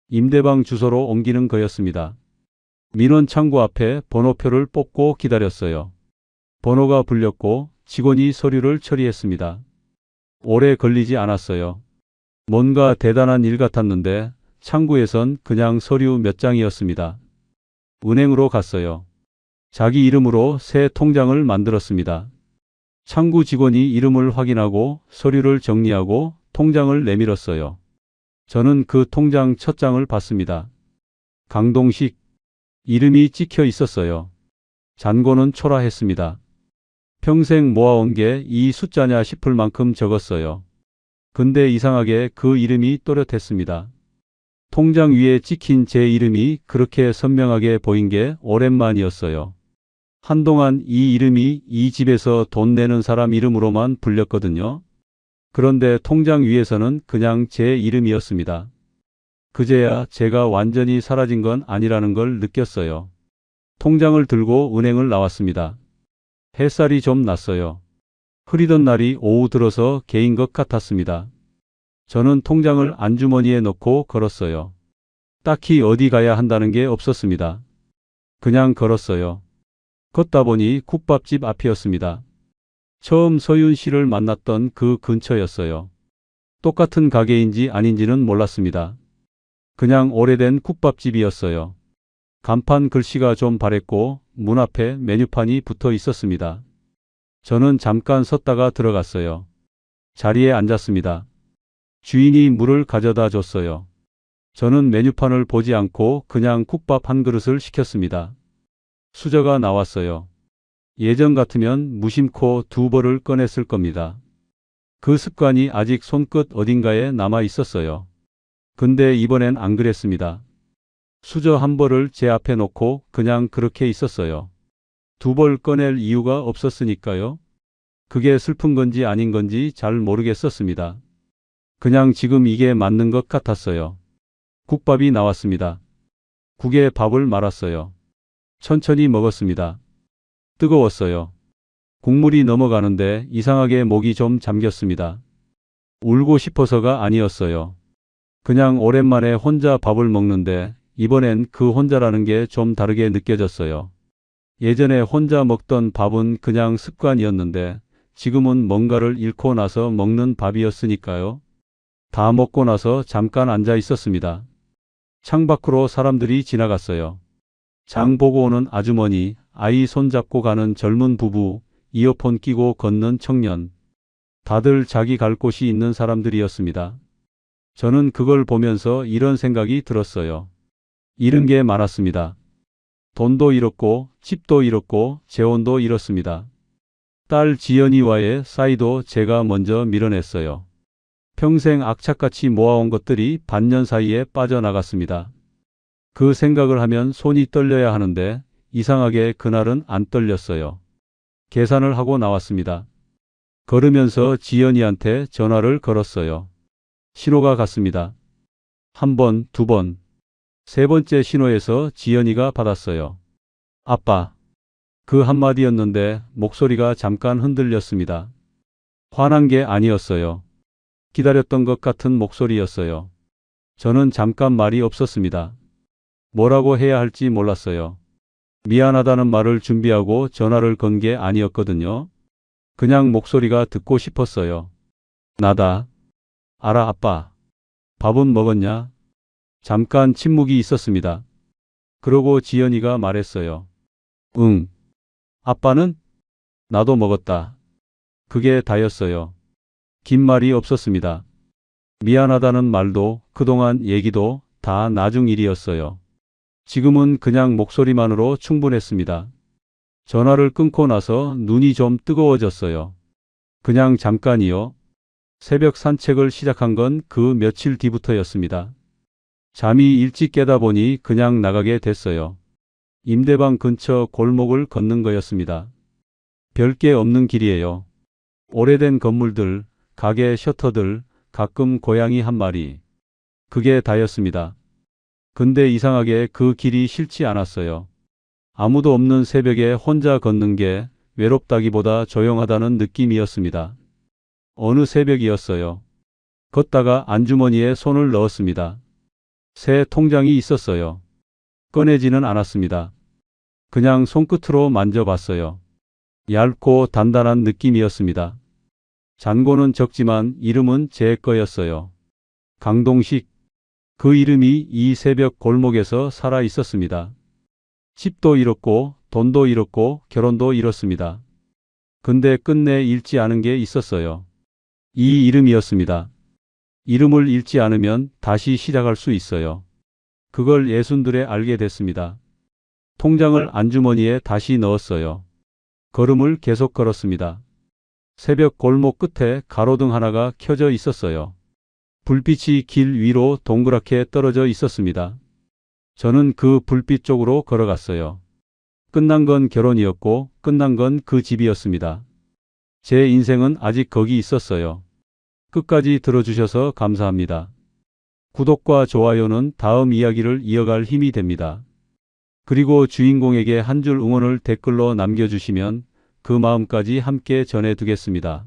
임대방 주소로 옮기는 거였습니다. 민원 창구 앞에 번호표를 뽑고 기다렸어요. 번호가 불렸고 직원이 서류를 처리했습니다. 오래 걸리지 않았어요. 뭔가 대단한 일 같았는데 창구에선 그냥 서류 몇 장이었습니다. 은행으로 갔어요. 자기 이름으로 새 통장을 만들었습니다. 창구 직원이 이름을 확인하고 서류를 정리하고 통장을 내밀었어요. 저는 그 통장 첫 장을 봤습니다. 강동식 이름이 찍혀 있었어요. 잔고는 초라했습니다. 평생 모아온 게 이 숫자냐 싶을 만큼 적었어요. 근데 이상하게 그 이름이 또렷했습니다. 통장 위에 찍힌 제 이름이 그렇게 선명하게 보인 게 오랜만이었어요. 한동안 이 이름이 이 집에서 돈 내는 사람 이름으로만 불렸거든요. 그런데 통장 위에서는 그냥 제 이름이었습니다. 그제야 제가 완전히 사라진 건 아니라는 걸 느꼈어요. 통장을 들고 은행을 나왔습니다. 햇살이 좀 났어요. 흐리던 날이 오후 들어서 개인 것 같았습니다. 저는 통장을 안주머니에 넣고 걸었어요. 딱히 어디 가야 한다는 게 없었습니다. 그냥 걸었어요. 걷다 보니 국밥집 앞이었습니다. 처음 서윤 씨를 만났던 그 근처였어요. 똑같은 가게인지 아닌지는 몰랐습니다. 그냥 오래된 국밥집이었어요. 간판 글씨가 좀 바랬고 문 앞에 메뉴판이 붙어 있었습니다. 저는 잠깐 섰다가 들어갔어요. 자리에 앉았습니다. 주인이 물을 가져다 줬어요. 저는 메뉴판을 보지 않고 그냥 국밥 한 그릇을 시켰습니다. 수저가 나왔어요. 예전 같으면 무심코 두 벌을 꺼냈을 겁니다. 그 습관이 아직 손끝 어딘가에 남아 있었어요. 근데 이번엔 안 그랬습니다. 수저 한 벌을 제 앞에 놓고 그냥 그렇게 있었어요. 두 벌 꺼낼 이유가 없었으니까요. 그게 슬픈 건지 아닌 건지 잘 모르겠었습니다. 그냥 지금 이게 맞는 것 같았어요. 국밥이 나왔습니다. 국에 밥을 말았어요. 천천히 먹었습니다. 뜨거웠어요. 국물이 넘어가는데 이상하게 목이 좀 잠겼습니다. 울고 싶어서가 아니었어요. 그냥 오랜만에 혼자 밥을 먹는데 이번엔 그 혼자라는 게 좀 다르게 느껴졌어요. 예전에 혼자 먹던 밥은 그냥 습관이었는데 지금은 뭔가를 잃고 나서 먹는 밥이었으니까요. 다 먹고 나서 잠깐 앉아 있었습니다. 창밖으로 사람들이 지나갔어요. 장 보고 오는 아주머니, 아이 손잡고 가는 젊은 부부, 이어폰 끼고 걷는 청년. 다들 자기 갈 곳이 있는 사람들이었습니다. 저는 그걸 보면서 이런 생각이 들었어요. 잃은 게 많았습니다. 돈도 잃었고 집도 잃었고 재혼도 잃었습니다. 딸 지연이와의 사이도 제가 먼저 밀어냈어요. 평생 악착같이 모아온 것들이 반년 사이에 빠져나갔습니다. 그 생각을 하면 손이 떨려야 하는데 이상하게 그날은 안 떨렸어요. 계산을 하고 나왔습니다. 걸으면서 지연이한테 전화를 걸었어요. 신호가 갔습니다. 한 번, 두 번, 세 번째 신호에서 지연이가 받았어요. 아빠. 그 한마디였는데 목소리가 잠깐 흔들렸습니다. 화난 게 아니었어요. 기다렸던 것 같은 목소리였어요. 저는 잠깐 말이 없었습니다. 뭐라고 해야 할지 몰랐어요. 미안하다는 말을 준비하고 전화를 건 게 아니었거든요. 그냥 목소리가 듣고 싶었어요. 나다. 알아, 아빠. 밥은 먹었냐? 잠깐 침묵이 있었습니다. 그러고 지연이가 말했어요. 응. 아빠는? 나도 먹었다. 그게 다였어요. 긴 말이 없었습니다. 미안하다는 말도 그동안 얘기도 다 나중 일이었어요. 지금은 그냥 목소리만으로 충분했습니다. 전화를 끊고 나서 눈이 좀 뜨거워졌어요. 그냥 잠깐이요. 새벽 산책을 시작한 건 그 며칠 뒤부터였습니다. 잠이 일찍 깨다 보니 그냥 나가게 됐어요. 임대방 근처 골목을 걷는 거였습니다. 별게 없는 길이에요. 오래된 건물들, 가게 셔터들, 가끔 고양이 한 마리. 그게 다였습니다. 근데 이상하게 그 길이 싫지 않았어요. 아무도 없는 새벽에 혼자 걷는 게 외롭다기보다 조용하다는 느낌이었습니다. 어느 새벽이었어요. 걷다가 안주머니에 손을 넣었습니다. 새 통장이 있었어요. 꺼내지는 않았습니다. 그냥 손끝으로 만져봤어요. 얇고 단단한 느낌이었습니다. 잔고는 적지만 이름은 제 거였어요. 강동식. 그 이름이 이 새벽 골목에서 살아 있었습니다. 집도 잃었고 돈도 잃었고 결혼도 잃었습니다. 근데 끝내 잃지 않은 게 있었어요. 이 이름이었습니다. 이름을 잃지 않으면 다시 시작할 수 있어요. 그걸 예순들에 알게 됐습니다. 통장을 안주머니에 다시 넣었어요. 걸음을 계속 걸었습니다. 새벽 골목 끝에 가로등 하나가 켜져 있었어요. 불빛이 길 위로 동그랗게 떨어져 있었습니다. 저는 그 불빛 쪽으로 걸어갔어요. 끝난 건 결혼이었고 끝난 건 그 집이었습니다. 제 인생은 아직 거기 있었어요. 끝까지 들어주셔서 감사합니다. 구독과 좋아요는 다음 이야기를 이어갈 힘이 됩니다. 그리고 주인공에게 한 줄 응원을 댓글로 남겨주시면 그 마음까지 함께 전해두겠습니다.